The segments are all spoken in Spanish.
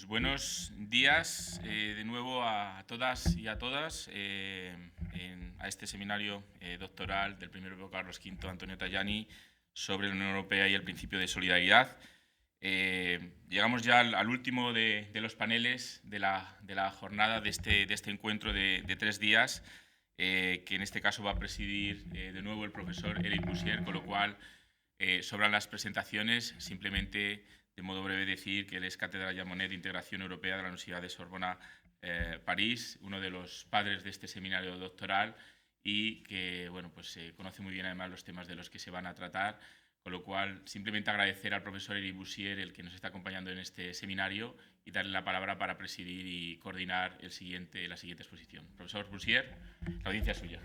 Pues buenos días de nuevo a todas y a todas a este seminario doctoral del Premio Europeo Carlos V Antonio Tajani sobre la Unión Europea y el principio de solidaridad. Llegamos ya al último de los paneles de la jornada de este encuentro de 3 días, que en este caso va a presidir de nuevo el profesor Eric Bussière, con lo cual sobran las presentaciones. Simplemente, de modo breve, decir que él es catedrático Monnet de Integración Europea de la Universidad de Sorbona, París, uno de los padres de este seminario doctoral y que pues, conoce muy bien además los temas de los que se van a tratar, con lo cual simplemente agradecer al profesor Eric Bussière, el que nos está acompañando en este seminario, y darle la palabra para presidir y coordinar la siguiente exposición. Profesor Bussière, la audiencia es suya.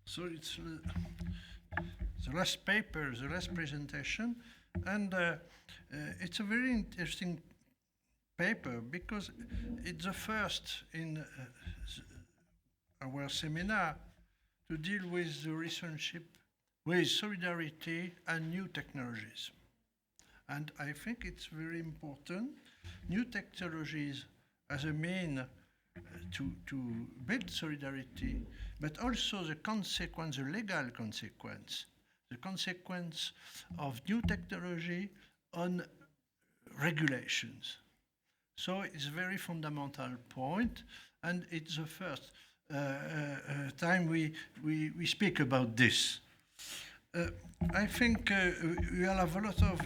So it's the last paper, the last presentation, and it's a very interesting paper because it's the first in our seminar to deal with the relationship with solidarity and new technologies. And I think it's very important. New technologies as a mean to build solidarity, but also the consequence, the legal consequence, the consequence of new technology on regulations. So it's a very fundamental point, and it's the first time we speak about this. I think we'll have a lot of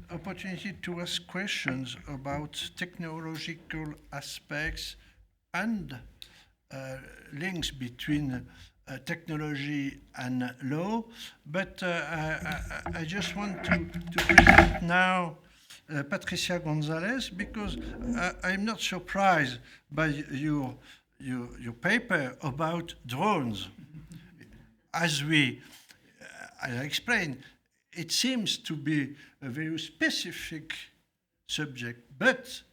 opportunity to ask questions about technological aspects and links between technology and law, but I just want to present now Patricia Gonzalez, because I'm not surprised by your paper about drones. As I explained, it seems to be a very specific subject, but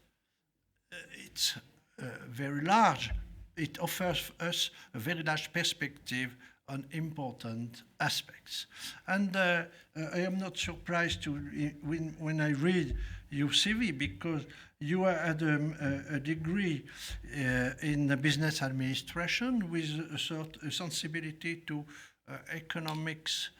it's very large. It offers us a very large perspective on important aspects. And I am not surprised when I read your CV, because you had a degree in business administration with a sensibility to economics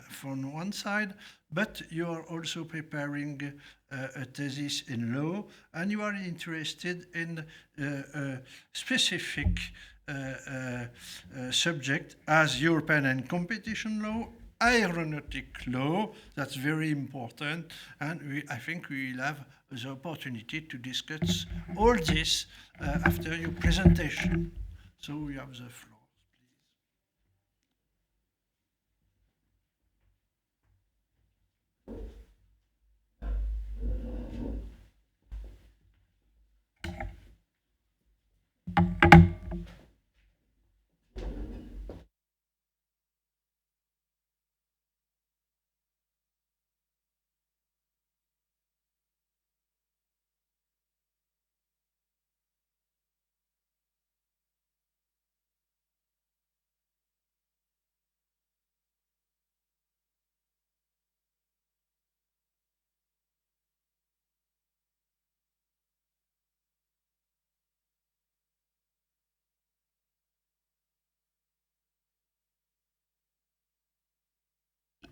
from one side, but you are also preparing a thesis in law, and you are interested in a specific subject as European and competition law, aeronautic law. That's very important, and I think we will have the opportunity to discuss all this after your presentation. So you have the floor.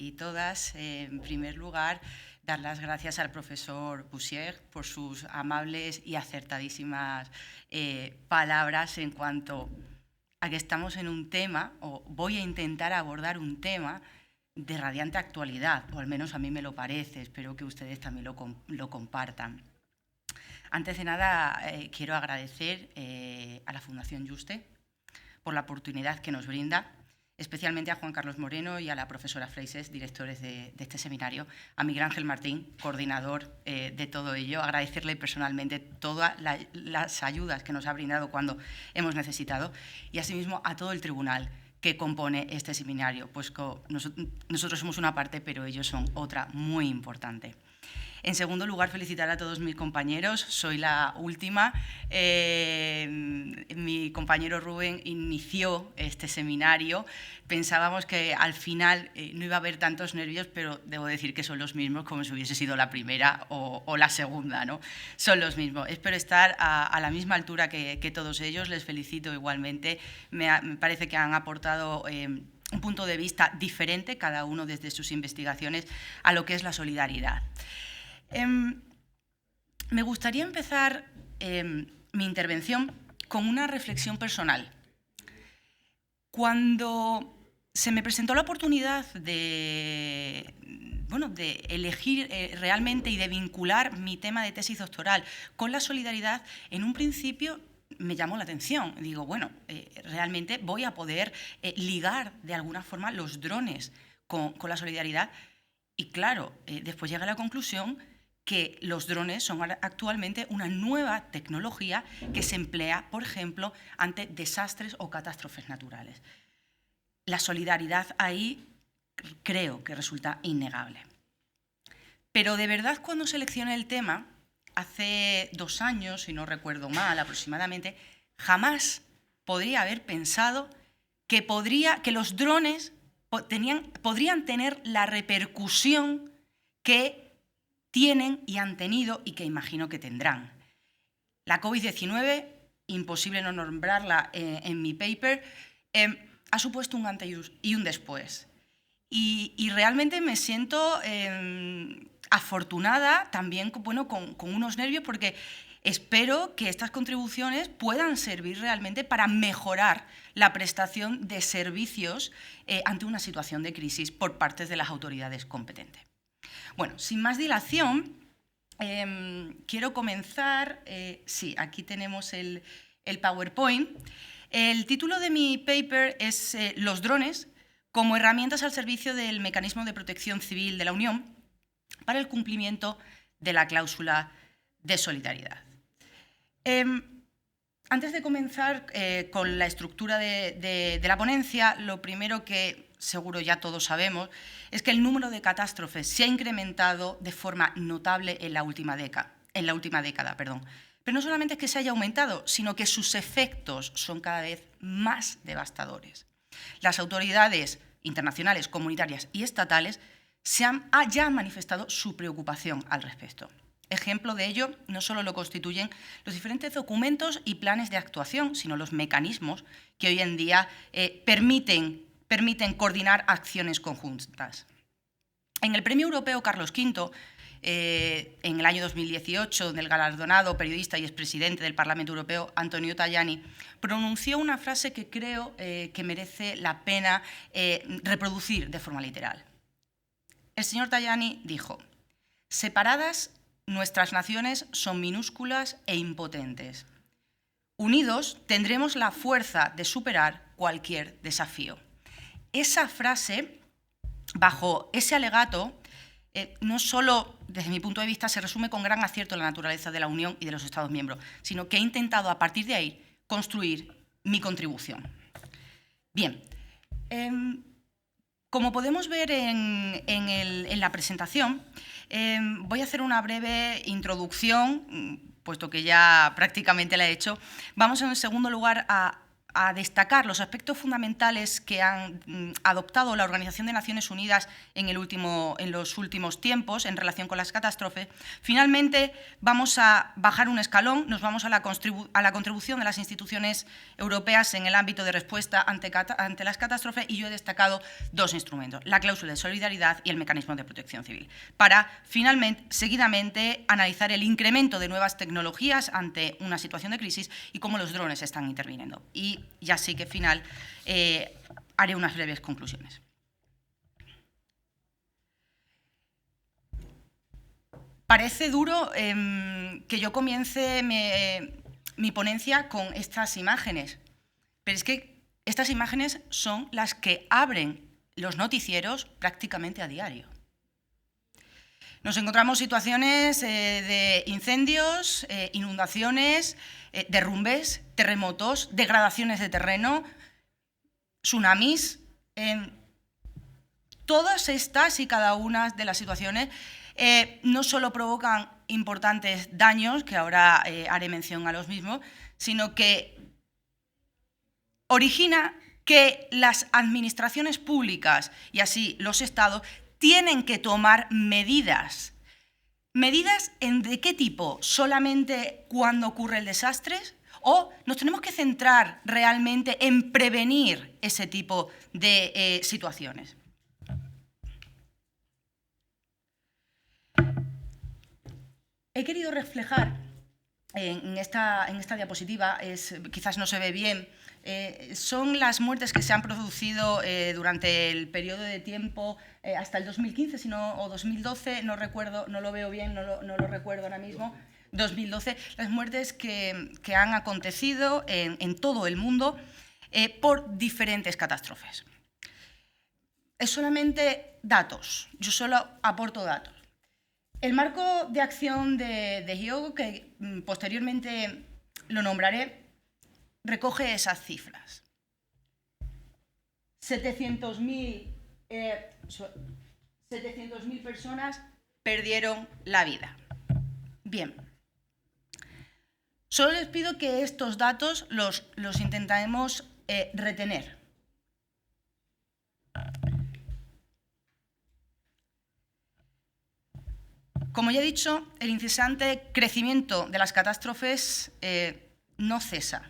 Y todas, en primer lugar, dar las gracias al profesor Bussière por sus amables y acertadísimas palabras en cuanto a que estamos en un tema, o voy a intentar abordar un tema de radiante actualidad, o al menos a mí me lo parece, espero que ustedes también lo compartan. Antes de nada, quiero agradecer a la Fundación Juste por la oportunidad que nos brinda, especialmente a Juan Carlos Moreno y a la profesora Freises, directores de este seminario, a Miguel Ángel Martín, coordinador de todo ello, agradecerle personalmente todas las ayudas que nos ha brindado cuando hemos necesitado, y asimismo a todo el tribunal que compone este seminario, pues nosotros somos una parte, pero ellos son otra muy importante. En segundo lugar, felicitar a todos mis compañeros. Soy la última. Mi compañero Rubén inició este seminario. Pensábamos que al final no iba a haber tantos nervios, pero debo decir que son los mismos como si hubiese sido la primera o la segunda, ¿no? Son los mismos. Espero estar a la misma altura que todos ellos. Les felicito igualmente. Me parece que han aportado un punto de vista diferente, cada uno desde sus investigaciones, a lo que es la solidaridad. Me gustaría empezar mi intervención con una reflexión personal. Cuando se me presentó la oportunidad de elegir realmente y de vincular mi tema de tesis doctoral con la solidaridad, en un principio me llamó la atención. Digo, bueno, realmente voy a poder ligar de alguna forma los drones con la solidaridad. Y claro, después llegué a la conclusión que los drones son actualmente una nueva tecnología que se emplea, por ejemplo, ante desastres o catástrofes naturales. La solidaridad ahí creo que resulta innegable. Pero de verdad, cuando seleccioné el tema, hace 2 años, si no recuerdo mal aproximadamente, jamás podría haber pensado que los drones podrían tener la repercusión que tienen y han tenido y que imagino que tendrán. La COVID-19, imposible no nombrarla en mi paper, ha supuesto un antes y un después. Y realmente me siento afortunada, también con unos nervios, porque espero que estas contribuciones puedan servir realmente para mejorar la prestación de servicios ante una situación de crisis por parte de las autoridades competentes. Bueno, sin más dilación, quiero comenzar. Sí, aquí tenemos el PowerPoint. El título de mi paper es Los drones como herramientas al servicio del mecanismo de protección civil de la Unión para el cumplimiento de la cláusula de solidaridad. Antes de comenzar con la estructura de la ponencia, lo primero que seguro ya todos sabemos es que el número de catástrofes se ha incrementado de forma notable en la última década. Pero no solamente es que se haya aumentado, sino que sus efectos son cada vez más devastadores. Las autoridades internacionales, comunitarias y estatales ya han manifestado su preocupación al respecto. Ejemplo de ello no solo lo constituyen los diferentes documentos y planes de actuación, sino los mecanismos que hoy en día permiten coordinar acciones conjuntas. En el Premio Europeo Carlos V, en el año 2018, donde el galardonado periodista y expresidente del Parlamento Europeo, Antonio Tajani, pronunció una frase que creo que merece la pena reproducir de forma literal. El señor Tajani dijo: separadas, nuestras naciones son minúsculas e impotentes. Unidos, tendremos la fuerza de superar cualquier desafío. Esa frase, bajo ese alegato, no solo, desde mi punto de vista, se resume con gran acierto la naturaleza de la Unión y de los Estados miembros, sino que he intentado, a partir de ahí, construir mi contribución. Bien, como podemos ver en la presentación, voy a hacer una breve introducción, puesto que ya prácticamente la he hecho. Vamos, en segundo lugar, a destacar los aspectos fundamentales que han adoptado la Organización de Naciones Unidas en los últimos tiempos en relación con las catástrofes. Finalmente, vamos a bajar un escalón, nos vamos a la contribución de las instituciones europeas en el ámbito de respuesta ante las catástrofes, y yo he destacado 2 instrumentos, la cláusula de solidaridad y el mecanismo de protección civil, para finalmente, seguidamente, analizar el incremento de nuevas tecnologías ante una situación de crisis y cómo los drones están interviniendo. Y ya sí que final haré unas breves conclusiones. Parece duro que yo comience mi ponencia con estas imágenes, pero es que estas imágenes son las que abren los noticieros prácticamente a diario. Nos encontramos situaciones de incendios, inundaciones, derrumbes, terremotos, degradaciones de terreno, tsunamis. Todas estas y cada una de las situaciones no solo provocan importantes daños, que ahora haré mención a los mismos, sino que origina que las administraciones públicas y así los estados tienen que tomar medidas. ¿Medidas de qué tipo? ¿Solamente cuando ocurre el desastre? ¿O nos tenemos que centrar realmente en prevenir ese tipo de situaciones? He querido reflejar en esta diapositiva, quizás no se ve bien, son las muertes que se han producido durante el periodo de tiempo hasta el 2015 o 2012, no recuerdo, no lo veo bien, no lo recuerdo ahora mismo, 2012, las muertes que han acontecido en todo el mundo por diferentes catástrofes. Es solamente datos, yo solo aporto datos. El marco de acción de Hyogo, que posteriormente lo nombraré, recoge esas cifras. 700.000 personas perdieron la vida. Bien. Solo les pido que estos datos los intentemos retener. Como ya he dicho, el incesante crecimiento de las catástrofes no cesa.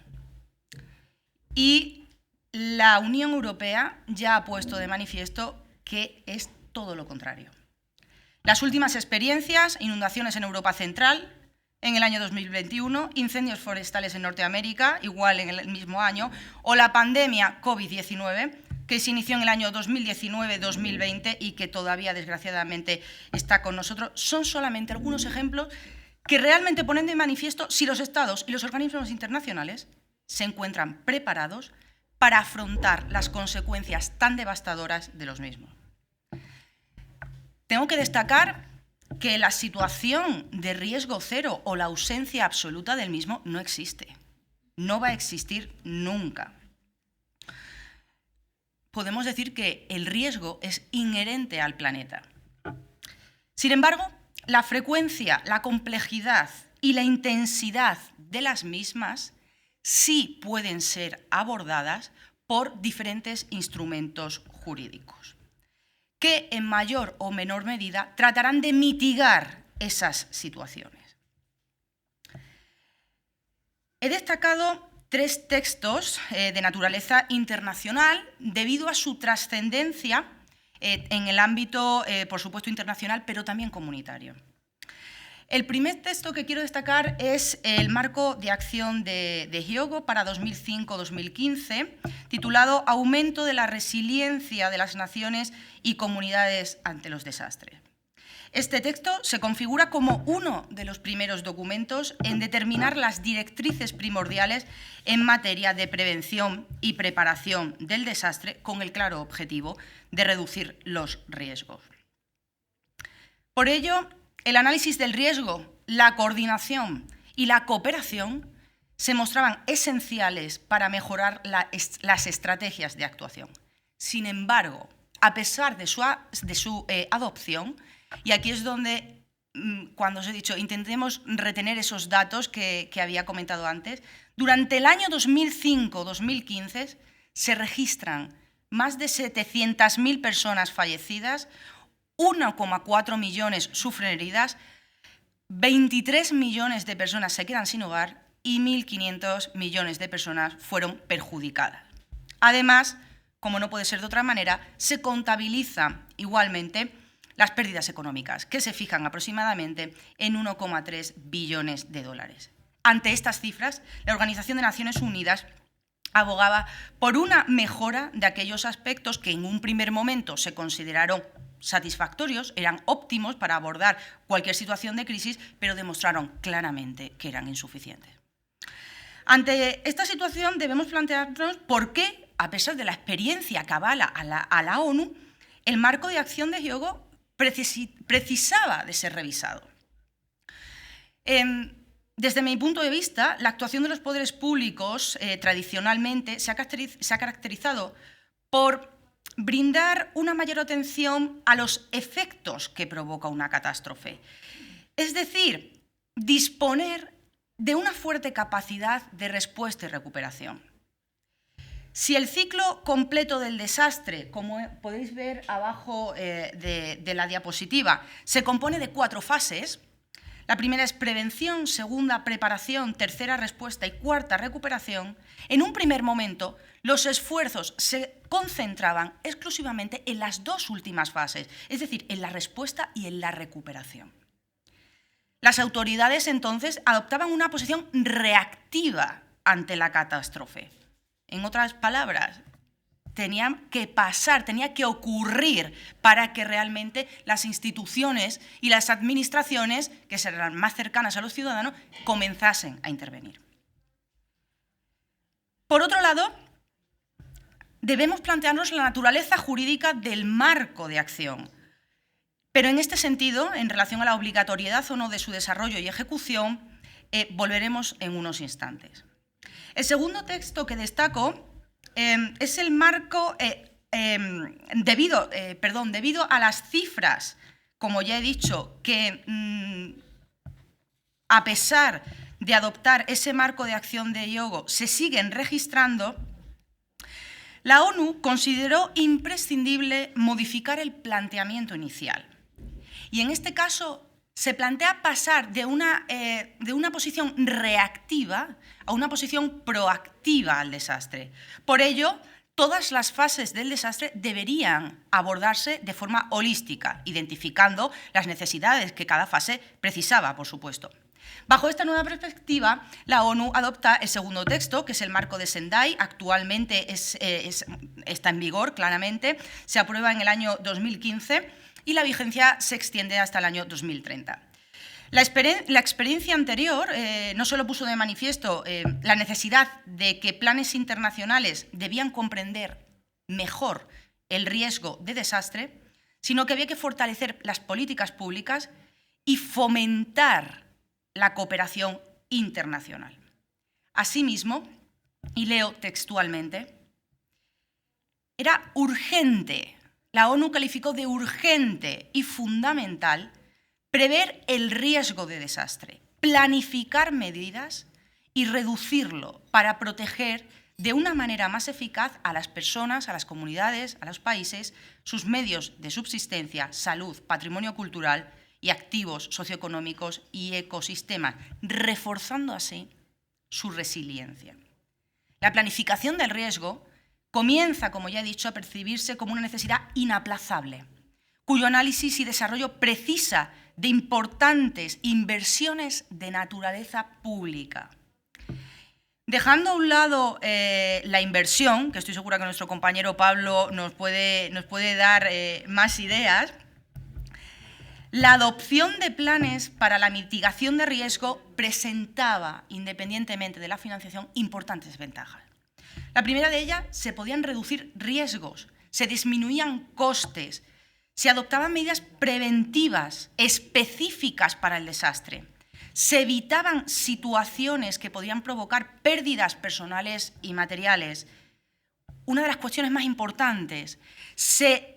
Y la Unión Europea ya ha puesto de manifiesto que es todo lo contrario. Las últimas experiencias, inundaciones en Europa Central en el año 2021, incendios forestales en Norteamérica, igual en el mismo año, o la pandemia COVID-19, que se inició en el año 2019-2020 y que todavía, desgraciadamente, está con nosotros, son solamente algunos ejemplos que realmente ponen de manifiesto si los Estados y los organismos internacionales se encuentran preparados para afrontar las consecuencias tan devastadoras de los mismos. Tengo que destacar que la situación de riesgo cero o la ausencia absoluta del mismo no existe. No va a existir nunca. Podemos decir que el riesgo es inherente al planeta. Sin embargo, la frecuencia, la complejidad y la intensidad de las mismas sí pueden ser abordadas por diferentes instrumentos jurídicos, que en mayor o menor medida tratarán de mitigar esas situaciones. He destacado 3 textos de naturaleza internacional debido a su trascendencia en el ámbito, por supuesto, internacional, pero también comunitario. El primer texto que quiero destacar es el marco de acción de Hyogo para 2005-2015, titulado Aumento de la resiliencia de las naciones y comunidades ante los desastres. Este texto se configura como uno de los primeros documentos en determinar las directrices primordiales en materia de prevención y preparación del desastre con el claro objetivo de reducir los riesgos. Por ello, el análisis del riesgo, la coordinación y la cooperación se mostraban esenciales para mejorar las estrategias de actuación. Sin embargo, a pesar de su adopción, y aquí es donde, cuando os he dicho, intentemos retener esos datos que había comentado antes, durante el año 2005-2015 se registran más de 700.000 personas fallecidas, 1,4 millones sufren heridas, 23 millones de personas se quedan sin hogar y 1.500 millones de personas fueron perjudicadas. Además, como no puede ser de otra manera, se contabiliza igualmente las pérdidas económicas, que se fijan aproximadamente en 1,3 billones de dólares. Ante estas cifras, la Organización de Naciones Unidas abogaba por una mejora de aquellos aspectos que en un primer momento se consideraron satisfactorios, eran óptimos para abordar cualquier situación de crisis, pero demostraron claramente que eran insuficientes. Ante esta situación debemos plantearnos por qué, a pesar de la experiencia que avala a la ONU, el marco de acción de Hyogo precisaba de ser revisado. Desde mi punto de vista, la actuación de los poderes públicos tradicionalmente se ha caracterizado por brindar una mayor atención a los efectos que provoca una catástrofe. Es decir, disponer de una fuerte capacidad de respuesta y recuperación. Si el ciclo completo del desastre, como podéis ver abajo de la diapositiva, se compone de 4 fases, la primera es prevención, segunda preparación, tercera respuesta y cuarta recuperación, en un primer momento los esfuerzos se concentraban exclusivamente en las 2 últimas fases, es decir, en la respuesta y en la recuperación. Las autoridades entonces adoptaban una posición reactiva ante la catástrofe. En otras palabras, tenía que ocurrir para que realmente las instituciones y las administraciones, que serán más cercanas a los ciudadanos, comenzasen a intervenir. Por otro lado, debemos plantearnos la naturaleza jurídica del marco de acción. Pero en este sentido, en relación a la obligatoriedad o no de su desarrollo y ejecución, volveremos en unos instantes. El segundo texto que destaco es el marco, debido a las cifras, como ya he dicho, que a pesar de adoptar ese marco de acción de Hyogo se siguen registrando, la ONU consideró imprescindible modificar el planteamiento inicial. Y en este caso se plantea pasar de una posición reactiva a una posición proactiva al desastre. Por ello, todas las fases del desastre deberían abordarse de forma holística, identificando las necesidades que cada fase precisaba, por supuesto. Bajo esta nueva perspectiva, la ONU adopta el segundo texto, que es el marco de Sendai. Actualmente está en vigor, claramente. Se aprueba en el año 2015 y la vigencia se extiende hasta el año 2030. La experiencia anterior no solo puso de manifiesto la necesidad de que planes internacionales debían comprender mejor el riesgo de desastre, sino que había que fortalecer las políticas públicas y fomentar la cooperación internacional. Asimismo, y leo textualmente, era urgente, la ONU calificó de urgente y fundamental prever el riesgo de desastre, planificar medidas y reducirlo para proteger de una manera más eficaz a las personas, a las comunidades, a los países, sus medios de subsistencia, salud, patrimonio cultural y activos socioeconómicos y ecosistemas, reforzando así su resiliencia. La planificación del riesgo comienza, como ya he dicho, a percibirse como una necesidad inaplazable, cuyo análisis y desarrollo precisa de importantes inversiones de naturaleza pública. Dejando a un lado la inversión, que estoy segura que nuestro compañero Pablo nos puede dar más ideas, la adopción de planes para la mitigación de riesgo presentaba, independientemente de la financiación, importantes ventajas. La primera de ellas, se podían reducir riesgos, se disminuían costes, se adoptaban medidas preventivas específicas para el desastre, se evitaban situaciones que podían provocar pérdidas personales y materiales. Una de las cuestiones más importantes, se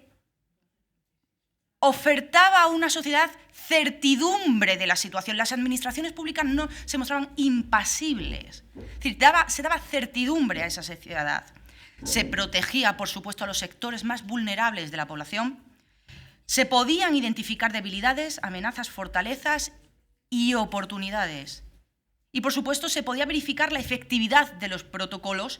ofertaba a una sociedad certidumbre de la situación. Las administraciones públicas no se mostraban impasibles. Es decir, se daba certidumbre a esa sociedad. Se protegía, por supuesto, a los sectores más vulnerables de la población. Se podían identificar debilidades, amenazas, fortalezas y oportunidades. Y, por supuesto, se podía verificar la efectividad de los protocolos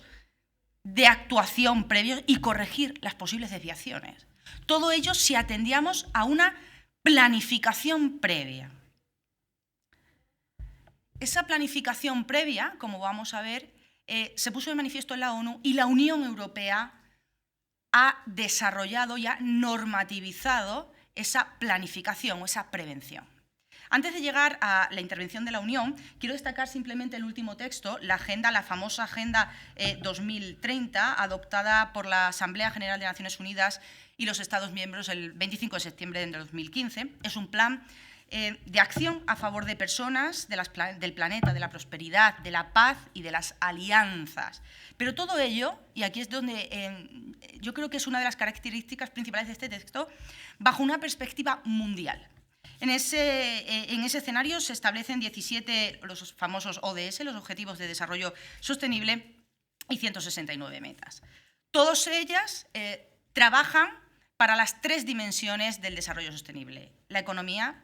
de actuación previos y corregir las posibles desviaciones. Todo ello si atendíamos a una planificación previa. Esa planificación previa, como vamos a ver, se puso de manifiesto en la ONU y la Unión Europea ha desarrollado y ha normativizado esa planificación o esa prevención. Antes de llegar a la intervención de la Unión, quiero destacar simplemente el último texto, la famosa Agenda 2030, adoptada por la Asamblea General de Naciones Unidas y los Estados miembros el 25 de septiembre de 2015. Es un plan de acción a favor de personas, del planeta, de la prosperidad, de la paz y de las alianzas. Pero todo ello, y aquí es donde yo creo que es una de las características principales de este texto, bajo una perspectiva mundial. En ese escenario se establecen 17 los famosos ODS, los Objetivos de Desarrollo Sostenible, y 169 metas. Todas ellas trabajan para las 3 dimensiones del desarrollo sostenible: la economía,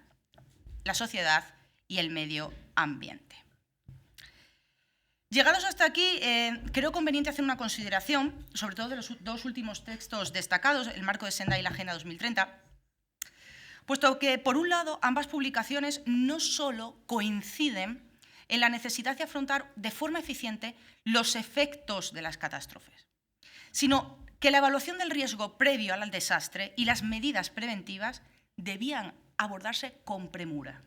la sociedad y el medio ambiente. Llegados hasta aquí, creo conveniente hacer una consideración, sobre todo de los 2 últimos textos destacados, el Marco de Sendai y la Agenda 2030, puesto que, por un lado, ambas publicaciones no solo coinciden en la necesidad de afrontar de forma eficiente los efectos de las catástrofes, sino que la evaluación del riesgo previo al desastre y las medidas preventivas debían abordarse con premura.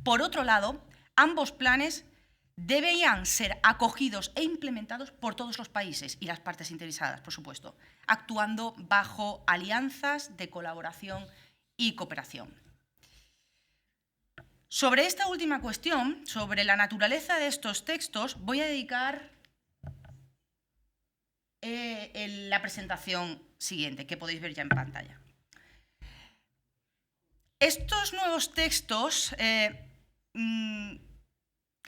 Por otro lado, ambos planes debían ser acogidos e implementados por todos los países y las partes interesadas, por supuesto, actuando bajo alianzas de colaboración y cooperación. Sobre esta última cuestión, sobre la naturaleza de estos textos, voy a dedicar la presentación siguiente, que podéis ver ya en pantalla. Estos nuevos textos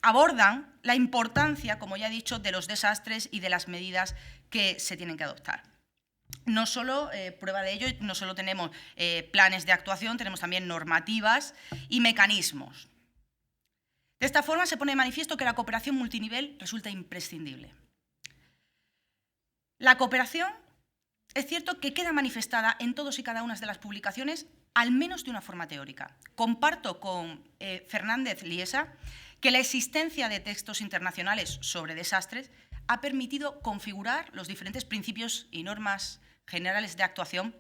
abordan la importancia, como ya he dicho, de los desastres y de las medidas que se tienen que adoptar. No solo, prueba de ello, no solo tenemos planes de actuación, tenemos también normativas y mecanismos. De esta forma se pone de manifiesto que la cooperación multinivel resulta imprescindible. La cooperación es cierto que queda manifestada en todas y cada una de las publicaciones, al menos de una forma teórica. Comparto con Fernández Liesa que la existencia de textos internacionales sobre desastres ha permitido configurar los diferentes principios y normas generales de actuación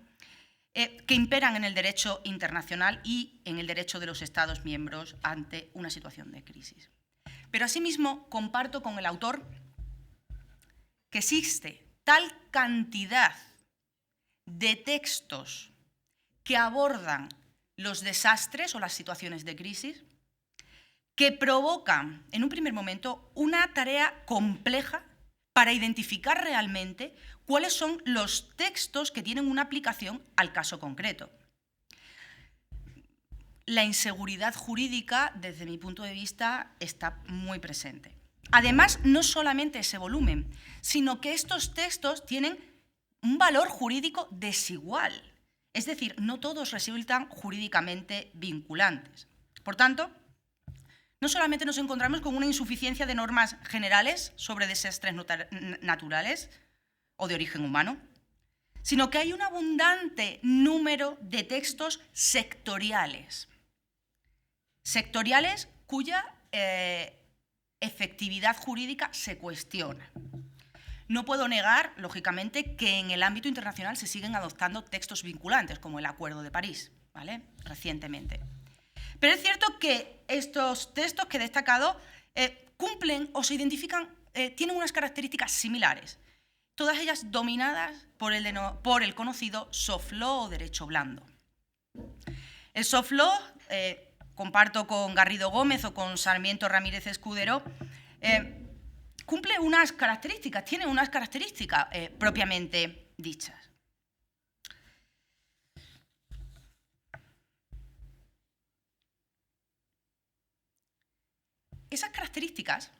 que imperan en el derecho internacional y en el derecho de los Estados miembros ante una situación de crisis. Pero asimismo comparto con el autor que existe tal cantidad de textos que abordan los desastres o las situaciones de crisis que provocan, en un primer momento, una tarea compleja para identificar realmente cuáles son los textos que tienen una aplicación al caso concreto. La inseguridad jurídica, desde mi punto de vista, está muy presente. Además, no solamente ese volumen, sino que estos textos tienen un valor jurídico desigual. Es decir, no todos resultan jurídicamente vinculantes. Por tanto, no solamente nos encontramos con una insuficiencia de normas generales sobre desastres naturales o de origen humano, sino que hay un abundante número de textos sectoriales. Sectoriales cuya efectividad jurídica se cuestiona. No puedo negar, lógicamente, que en el ámbito internacional se siguen adoptando textos vinculantes, como el Acuerdo de París, ¿vale?, recientemente. Pero es cierto que estos textos que he destacado cumplen o se identifican, tienen unas características similares, todas ellas dominadas por el conocido soft law o derecho blando. El soft law, comparto con Garrido Gómez o con Sarmiento Ramírez Escudero, cumple unas características, tiene unas características propiamente dichas. Esas características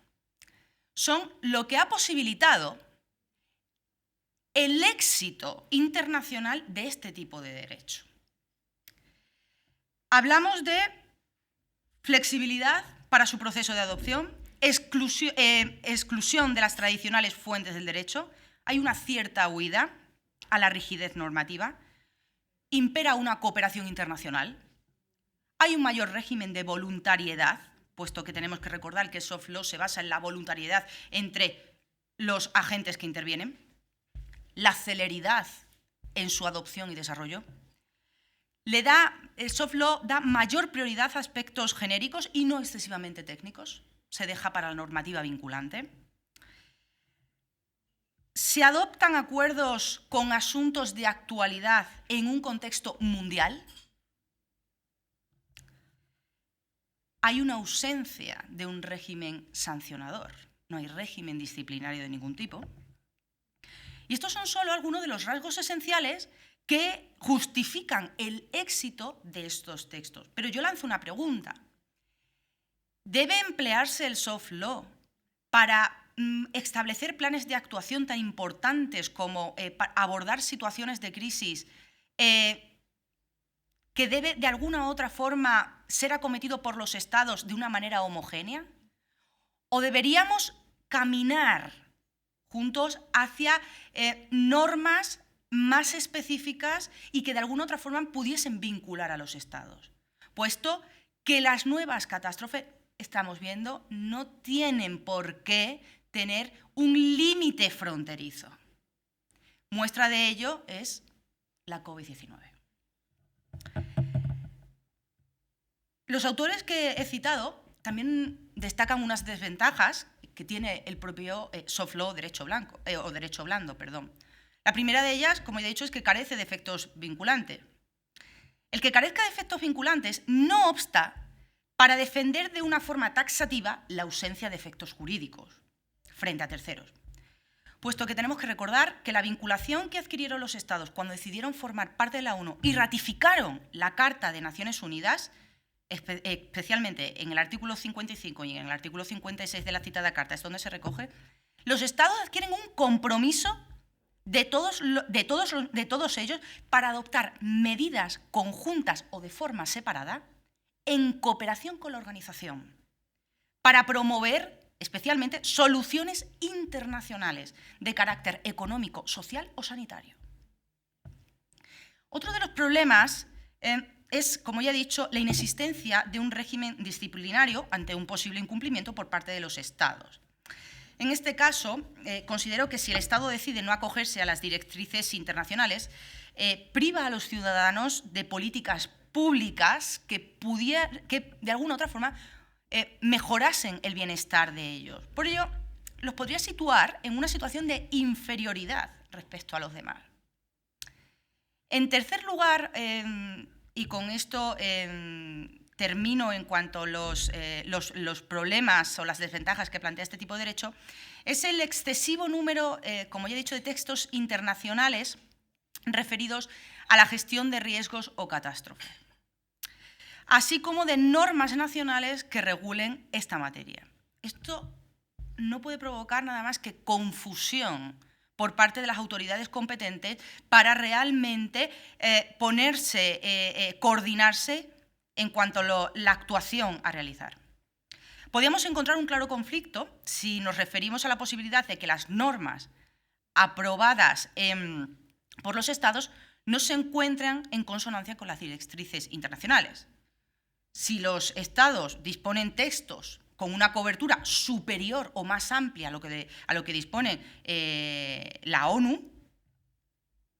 son lo que ha posibilitado el éxito internacional de este tipo de derecho. Hablamos de flexibilidad para su proceso de adopción, exclusión de las tradicionales fuentes del derecho, hay una cierta huida a la rigidez normativa, impera una cooperación internacional, hay un mayor régimen de voluntariedad, puesto que tenemos que recordar que el soft law se basa en la voluntariedad entre los agentes que intervienen, la celeridad en su adopción y desarrollo. El soft law da mayor prioridad a aspectos genéricos y no excesivamente técnicos, se deja para la normativa vinculante. Se adoptan acuerdos con asuntos de actualidad en un contexto mundial. hay una ausencia de un régimen sancionador. No hay régimen disciplinario de ningún tipo. Y estos son solo algunos de los rasgos esenciales que justifican el éxito de estos textos. Pero yo lanzo una pregunta. ¿Debe emplearse el soft law para establecer planes de actuación tan importantes como abordar situaciones de crisis que debe de alguna u otra forma ser acometido por los estados de una manera homogénea? ¿O deberíamos caminar juntos hacia normas más específicas y que de alguna otra forma pudiesen vincular a los estados? Puesto que las nuevas catástrofes, estamos viendo, no tienen por qué tener un límite fronterizo. Muestra de ello es la COVID-19. Los autores que he citado también destacan unas desventajas que tiene el propio soft law derecho blando. La primera de ellas, como ya he dicho, es que carece de efectos vinculantes. El que carezca de efectos vinculantes no obsta para defender de una forma taxativa la ausencia de efectos jurídicos frente a terceros, puesto que tenemos que recordar que la vinculación que adquirieron los estados cuando decidieron formar parte de la ONU y ratificaron la Carta de Naciones Unidas, especialmente en el artículo 55 y en el artículo 56 de la citada Carta, es donde se recoge, los estados adquieren un compromiso de todos ellos para adoptar medidas conjuntas o de forma separada en cooperación con la organización, para promover especialmente soluciones internacionales de carácter económico, social o sanitario. Otro de los problemas es, como ya he dicho, la inexistencia de un régimen disciplinario ante un posible incumplimiento por parte de los estados. En este caso, considero que si el Estado decide no acogerse a las directrices internacionales, priva a los ciudadanos de políticas públicas que de alguna u otra forma mejorasen el bienestar de ellos. Por ello, los podría situar en una situación de inferioridad respecto a los demás. En tercer lugar, y con esto termino en cuanto a los problemas o las desventajas que plantea este tipo de derecho, es el excesivo número, como ya he dicho, de textos internacionales referidos a la gestión de riesgos o catástrofes, así como de normas nacionales que regulen esta materia. Esto no puede provocar nada más que confusión por parte de las autoridades competentes para realmente coordinarse en cuanto a la actuación a realizar. Podríamos encontrar un claro conflicto si nos referimos a la posibilidad de que las normas aprobadas por los estados no se encuentran en consonancia con las directrices internacionales. Si los estados disponen textos con una cobertura superior o más amplia a lo que dispone la ONU,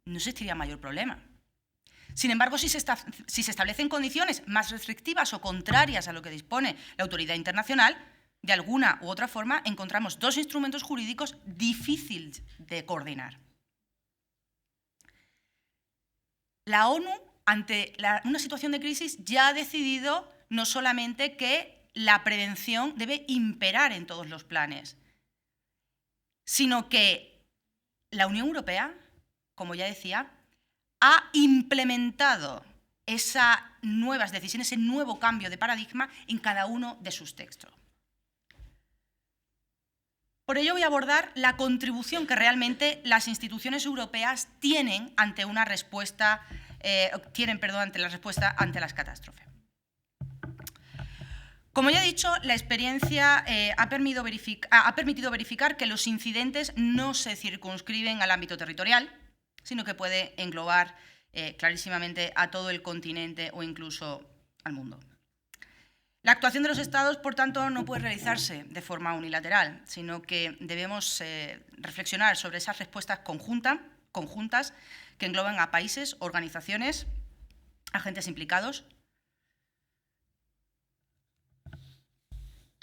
no existiría mayor problema. Sin embargo, si se establecen condiciones más restrictivas o contrarias a lo que dispone la autoridad internacional, de alguna u otra forma encontramos dos instrumentos jurídicos difíciles de coordinar. La ONU, ante una situación de crisis, ya ha decidido no solamente que la prevención debe imperar en todos los planes, sino que la Unión Europea, como ya decía, ha implementado esas nuevas decisiones, ese nuevo cambio de paradigma en cada uno de sus textos. Por ello voy a abordar la contribución que realmente las instituciones europeas tienen ante una respuesta, ante la respuesta ante las catástrofes. Como ya he dicho, la experiencia ha permitido verificar que los incidentes no se circunscriben al ámbito territorial, sino que puede englobar clarísimamente a todo el continente o incluso al mundo. La actuación de los estados, por tanto, no puede realizarse de forma unilateral, sino que debemos reflexionar sobre esas respuestas conjuntas que engloban a países, organizaciones, agentes implicados.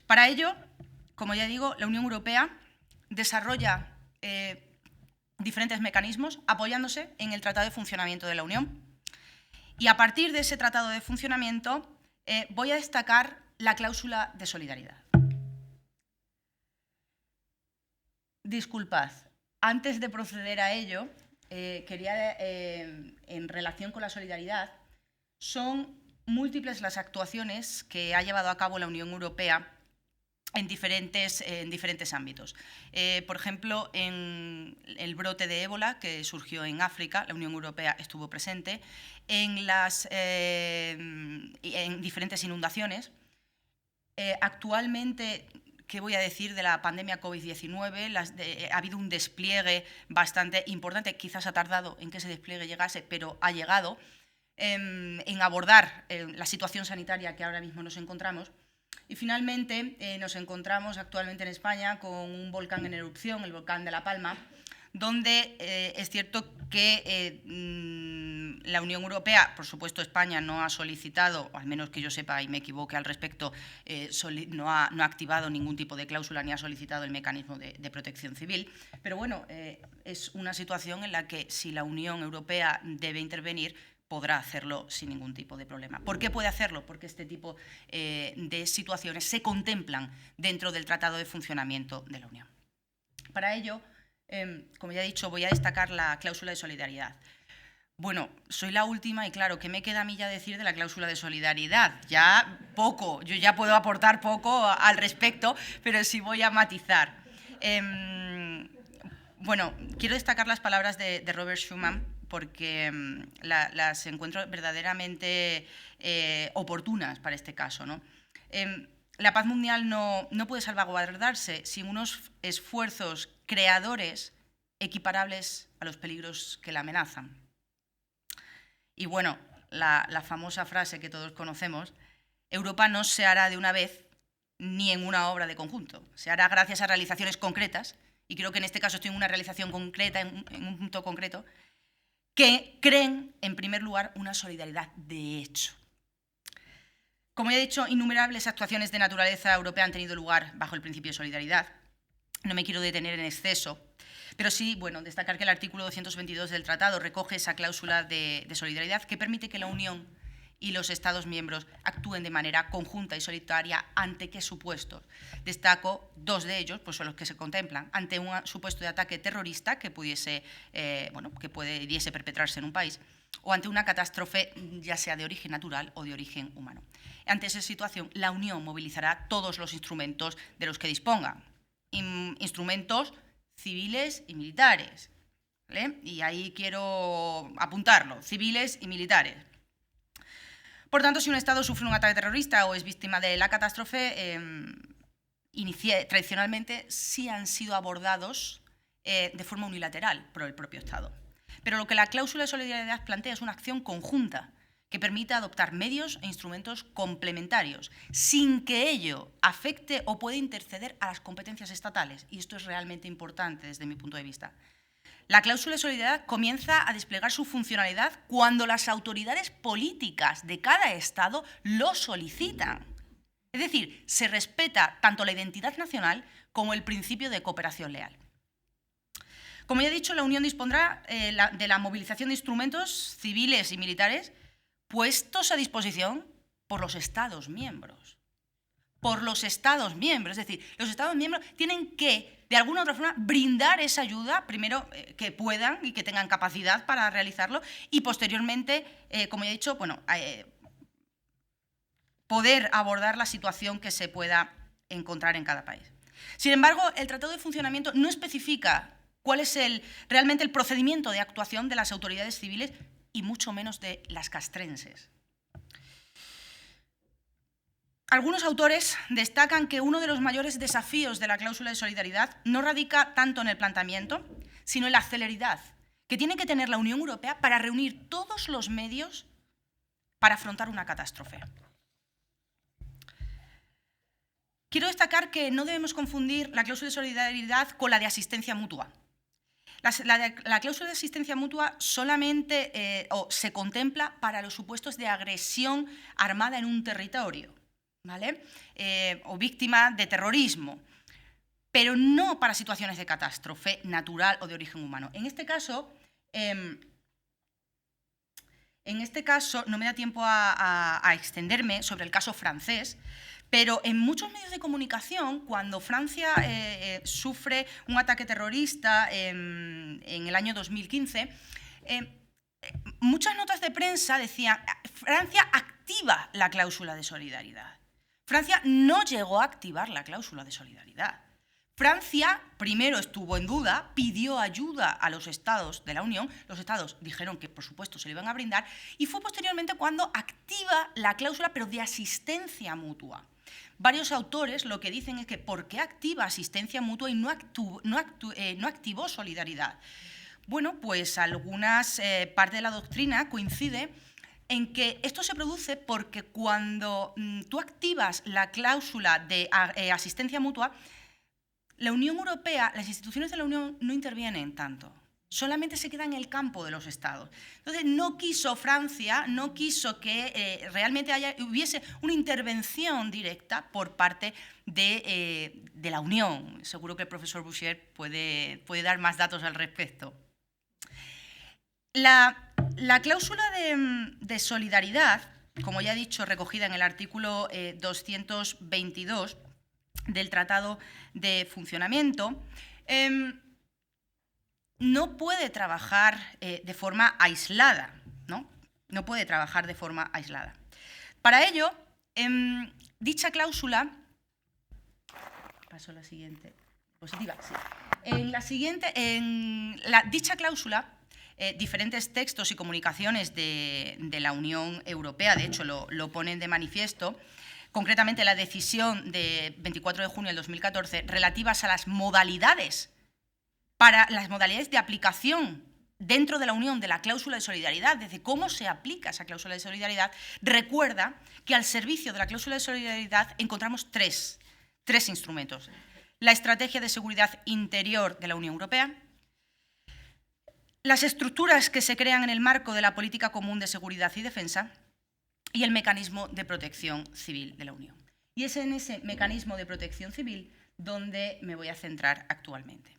Para ello, como ya digo, la Unión Europea desarrolla diferentes mecanismos apoyándose en el Tratado de Funcionamiento de la Unión. Y a partir de ese Tratado de Funcionamiento voy a destacar la cláusula de solidaridad. Disculpad, antes de proceder a ello, quería, en relación con la solidaridad, son múltiples las actuaciones que ha llevado a cabo la Unión Europea en diferentes ámbitos. Por ejemplo, en el brote de ébola que surgió en África, la Unión Europea estuvo presente, en diferentes inundaciones. Actualmente, ¿qué voy a decir de la pandemia COVID-19? Ha habido un despliegue bastante importante, quizás ha tardado en que ese despliegue llegase, pero ha llegado, en abordar la situación sanitaria que ahora mismo nos encontramos. Y finalmente nos encontramos actualmente en España con un volcán en erupción, el volcán de La Palma, donde es cierto que la Unión Europea, por supuesto España no ha solicitado, o al menos que yo sepa y me equivoque al respecto, no ha activado ningún tipo de cláusula ni ha solicitado el mecanismo de protección civil, pero bueno, es una situación en la que si la Unión Europea debe intervenir, podrá hacerlo sin ningún tipo de problema. ¿Por qué puede hacerlo? Porque este tipo de situaciones se contemplan dentro del Tratado de Funcionamiento de la Unión. Para ello, como ya he dicho, voy a destacar la cláusula de solidaridad. Bueno, soy la última y claro, ¿qué me queda a mí ya decir de la cláusula de solidaridad? Ya poco, yo ya puedo aportar poco al respecto, pero sí voy a matizar. Bueno, quiero destacar las palabras de Robert Schuman, porque las encuentro verdaderamente oportunas para este caso, ¿no? La paz mundial no puede salvaguardarse sin unos esfuerzos creadores equiparables a los peligros que la amenazan. Y bueno, la famosa frase que todos conocemos, Europa no se hará de una vez ni en una obra de conjunto, se hará gracias a realizaciones concretas, y creo que en este caso estoy en una realización concreta, en un punto concreto, que creen, en primer lugar, una solidaridad de hecho. Como ya he dicho, innumerables actuaciones de naturaleza europea han tenido lugar bajo el principio de solidaridad. No me quiero detener en exceso, pero sí, bueno, destacar que el artículo 222 del Tratado recoge esa cláusula de solidaridad que permite que la Unión y los Estados miembros actúen de manera conjunta y solidaria ante qué supuestos. Destaco dos de ellos, pues son los que se contemplan, ante un supuesto de ataque terrorista que pudiese perpetrarse en un país, o ante una catástrofe ya sea de origen natural o de origen humano. Ante esa situación, la Unión movilizará todos los instrumentos de los que disponga, instrumentos civiles y militares, ¿vale? Y ahí quiero apuntarlo, civiles y militares. Por tanto, si un Estado sufre un ataque terrorista o es víctima de la catástrofe, tradicionalmente sí han sido abordados de forma unilateral por el propio Estado. Pero lo que la cláusula de solidaridad plantea es una acción conjunta que permita adoptar medios e instrumentos complementarios, sin que ello afecte o pueda interceder a las competencias estatales. Y esto es realmente importante desde mi punto de vista. La cláusula de solidaridad comienza a desplegar su funcionalidad cuando las autoridades políticas de cada Estado lo solicitan. Es decir, se respeta tanto la identidad nacional como el principio de cooperación leal. Como ya he dicho, la Unión dispondrá de la movilización de instrumentos civiles y militares puestos a disposición por los Estados miembros. Por los Estados miembros, es decir, los Estados miembros tienen que, de alguna u otra forma, brindar esa ayuda, primero que puedan y que tengan capacidad para realizarlo, y posteriormente, como ya he dicho, bueno, poder abordar la situación que se pueda encontrar en cada país. Sin embargo, el Tratado de Funcionamiento no especifica cuál es realmente el procedimiento de actuación de las autoridades civiles y mucho menos de las castrenses. Algunos autores destacan que uno de los mayores desafíos de la cláusula de solidaridad no radica tanto en el planteamiento, sino en la celeridad que tiene que tener la Unión Europea para reunir todos los medios para afrontar una catástrofe. Quiero destacar que no debemos confundir la cláusula de solidaridad con la de asistencia mutua. La cláusula de asistencia mutua solamente se contempla para los supuestos de agresión armada en un territorio, ¿vale? O víctima de terrorismo, pero no para situaciones de catástrofe natural o de origen humano. En este caso, En este caso, no me da tiempo a extenderme sobre el caso francés, pero en muchos medios de comunicación, cuando Francia sufre un ataque terrorista en el año 2015, muchas notas de prensa decían Francia activa la cláusula de solidaridad. Francia no llegó a activar la cláusula de solidaridad. Francia primero estuvo en duda, pidió ayuda a los estados de la Unión, los estados dijeron que por supuesto se le iban a brindar, y fue posteriormente cuando activa la cláusula, pero de asistencia mutua. Varios autores lo que dicen es que ¿por qué activa asistencia mutua y no activó solidaridad? Bueno, pues algunas parte de la doctrina coincide en que esto se produce porque cuando tú activas la cláusula de asistencia mutua, la Unión Europea, las instituciones de la Unión no intervienen tanto, solamente se queda en el campo de los estados. Entonces no quiso Francia, no quiso que realmente hubiese una intervención directa por parte de la Unión. Seguro que el profesor Bouchier puede dar más datos al respecto. La cláusula de solidaridad, como ya he dicho, recogida en el artículo 222 del Tratado de Funcionamiento, no puede trabajar de forma aislada, ¿no? puede trabajar de forma aislada. Para ello, dicha cláusula, paso a la siguiente, diapositiva, sí. Dicha cláusula, diferentes textos y comunicaciones de la Unión Europea, de hecho lo ponen de manifiesto, concretamente la decisión de 24 de junio del 2014 relativas a las modalidades de aplicación dentro de la Unión de la cláusula de solidaridad, desde cómo se aplica esa cláusula de solidaridad, recuerda que al servicio de la cláusula de solidaridad encontramos tres instrumentos. La estrategia de seguridad interior de la Unión Europea, las estructuras que se crean en el marco de la política común de seguridad y defensa, y el mecanismo de protección civil de la Unión. Y es en ese mecanismo de protección civil donde me voy a centrar actualmente.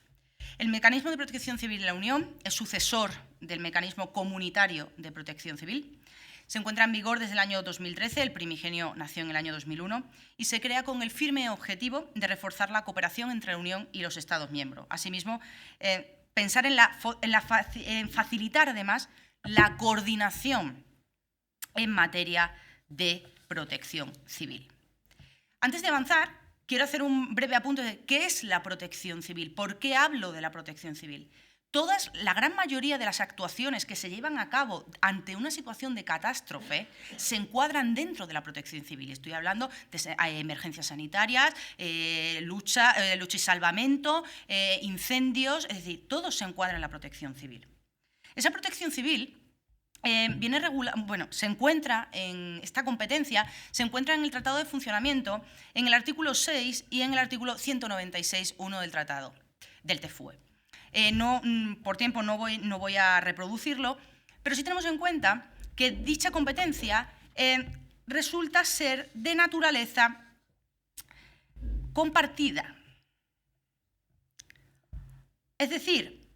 El mecanismo de protección civil de la Unión es sucesor del mecanismo comunitario de protección civil. Se encuentra en vigor desde el año 2013, el primigenio nació en el año 2001, y se crea con el firme objetivo de reforzar la cooperación entre la Unión y los Estados miembros. Asimismo, pensar en facilitar además la coordinación en materia de protección civil. Antes de avanzar, quiero hacer un breve apunte de qué es la protección civil, por qué hablo de la protección civil. La gran mayoría de las actuaciones que se llevan a cabo ante una situación de catástrofe se encuadran dentro de la protección civil. Estoy hablando de emergencias sanitarias, lucha y salvamento, incendios, es decir, todo se encuadra en la protección civil. Esa protección civil se encuentra en esta competencia, se encuentra en el Tratado de Funcionamiento, en el artículo 6 y en el artículo 196.1 del Tratado del TFUE. Por tiempo no voy a reproducirlo, pero sí tenemos en cuenta que dicha competencia resulta ser de naturaleza compartida. Es decir,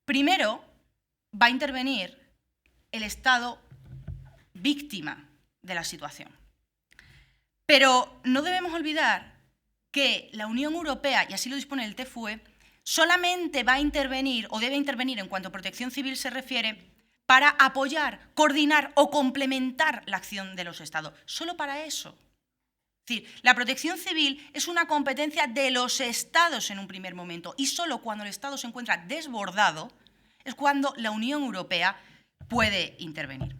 primero va a intervenir el Estado víctima de la situación. Pero no debemos olvidar que la Unión Europea, y así lo dispone el TFUE, solamente va a intervenir o debe intervenir en cuanto a protección civil se refiere para apoyar, coordinar o complementar la acción de los Estados. Solo para eso. Es decir, la protección civil es una competencia de los Estados en un primer momento y solo cuando el Estado se encuentra desbordado es cuando la Unión Europea puede intervenir.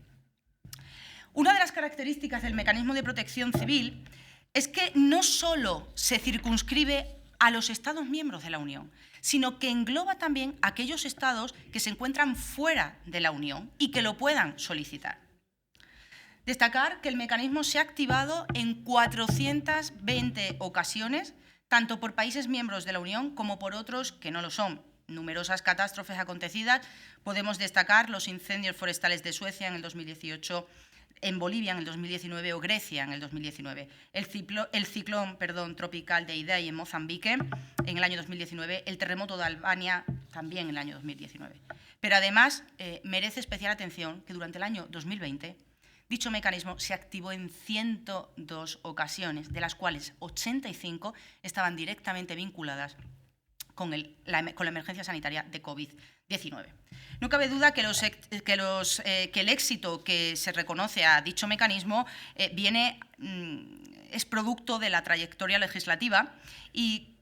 Una de las características del mecanismo de protección civil es que no solo se circunscribe a los Estados miembros de la Unión, sino que engloba también a aquellos Estados que se encuentran fuera de la Unión y que lo puedan solicitar. Destacar que el mecanismo se ha activado en 420 ocasiones, tanto por países miembros de la Unión como por otros que no lo son. Numerosas catástrofes acontecidas, podemos destacar los incendios forestales de Suecia en el 2018, en Bolivia en el 2019 o Grecia en el 2019, el ciclón tropical de Idai en Mozambique en el año 2019, el terremoto de Albania también en el año 2019. Pero además merece especial atención que durante el año 2020 dicho mecanismo se activó en 102 ocasiones, de las cuales 85 estaban directamente vinculadas con la emergencia sanitaria de COVID-19. No cabe duda que el éxito que se reconoce a dicho mecanismo es producto de la trayectoria legislativa y,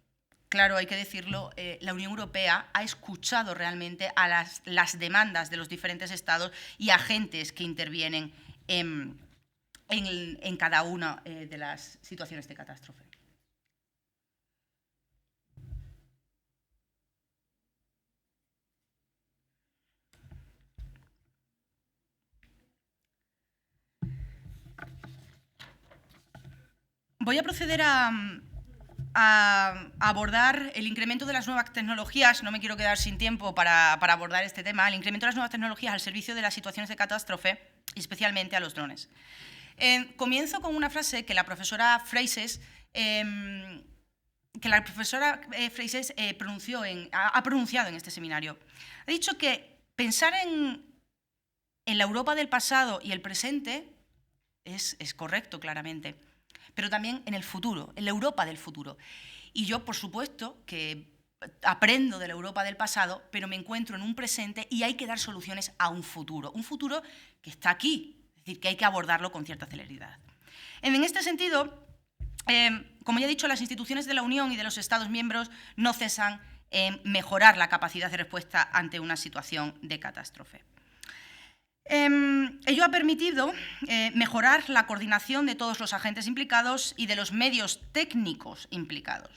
claro, hay que decirlo, la Unión Europea ha escuchado realmente a las demandas de los diferentes estados y agentes que intervienen en cada una de las situaciones de catástrofe. Voy a proceder a abordar el incremento de las nuevas tecnologías. No me quiero quedar sin tiempo para abordar este tema. El incremento de las nuevas tecnologías al servicio de las situaciones de catástrofe, y especialmente a los drones. Comienzo con una frase que la profesora Freixes ha pronunciado en este seminario. Ha dicho que pensar en la Europa del pasado y el presente es correcto, claramente, pero también en el futuro, en la Europa del futuro. Y yo, por supuesto, que aprendo de la Europa del pasado, pero me encuentro en un presente y hay que dar soluciones a un futuro que está aquí, es decir, que hay que abordarlo con cierta celeridad. En este sentido, como ya he dicho, las instituciones de la Unión y de los Estados miembros no cesan en mejorar la capacidad de respuesta ante una situación de catástrofe. Ello ha permitido mejorar la coordinación de todos los agentes implicados y de los medios técnicos implicados.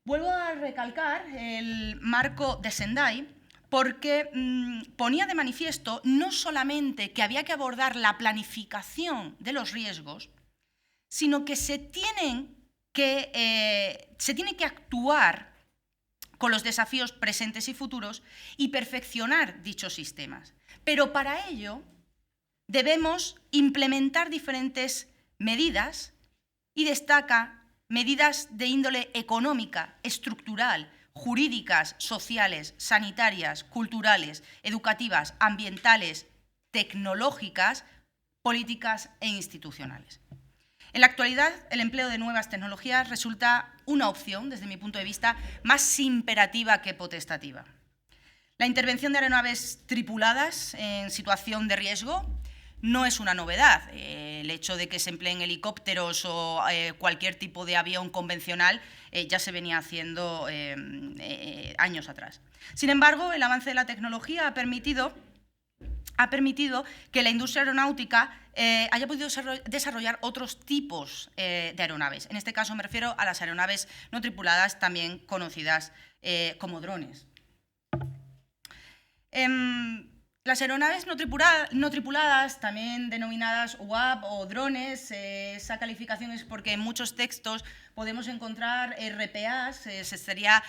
Vuelvo a recalcar el marco de Sendai porque ponía de manifiesto no solamente que había que abordar la planificación de los riesgos, sino que se tiene que actuar con los desafíos presentes y futuros y perfeccionar dichos sistemas. Pero para ello debemos implementar diferentes medidas y destaca medidas de índole económica, estructural, jurídicas, sociales, sanitarias, culturales, educativas, ambientales, tecnológicas, políticas e institucionales. En la actualidad, el empleo de nuevas tecnologías resulta una opción, desde mi punto de vista, más imperativa que potestativa. La intervención de aeronaves tripuladas en situación de riesgo no es una novedad. El hecho de que se empleen helicópteros o cualquier tipo de avión convencional ya se venía haciendo años atrás. Sin embargo, el avance de la tecnología ha permitido que la industria aeronáutica haya podido desarrollar otros tipos de aeronaves. En este caso me refiero a las aeronaves no tripuladas, también conocidas como drones. Las aeronaves no tripuladas, también denominadas UAP o drones, esa calificación es porque en muchos textos podemos encontrar RPAs, se estaría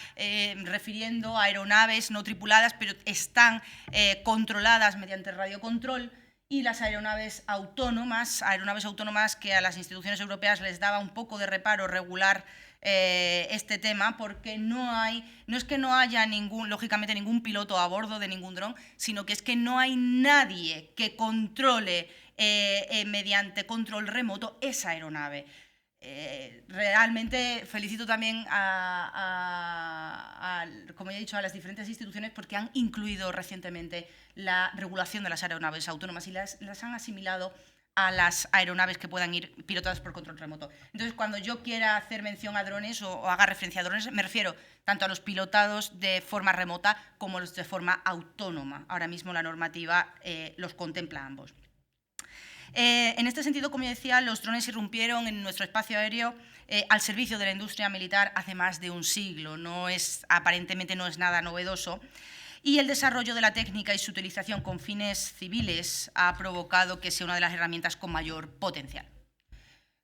refiriendo a aeronaves no tripuladas, pero están controladas mediante radiocontrol, y las aeronaves autónomas que a las instituciones europeas les daba un poco de reparo regular este tema, porque no es que no haya lógicamente ningún piloto a bordo de ningún dron, sino que es que no hay nadie que controle mediante control remoto esa aeronave. Realmente felicito también como ya he dicho, a las diferentes instituciones porque han incluido recientemente la regulación de las aeronaves autónomas y las han asimilado a las aeronaves que puedan ir pilotadas por control remoto. Entonces, cuando yo quiera hacer mención a drones o haga referencia a drones, me refiero tanto a los pilotados de forma remota como a los de forma autónoma. Ahora mismo la normativa los contempla ambos. En este sentido, como decía, los drones irrumpieron en nuestro espacio aéreo al servicio de la industria militar hace más de un siglo. Aparentemente no es nada novedoso. Y el desarrollo de la técnica y su utilización con fines civiles ha provocado que sea una de las herramientas con mayor potencial.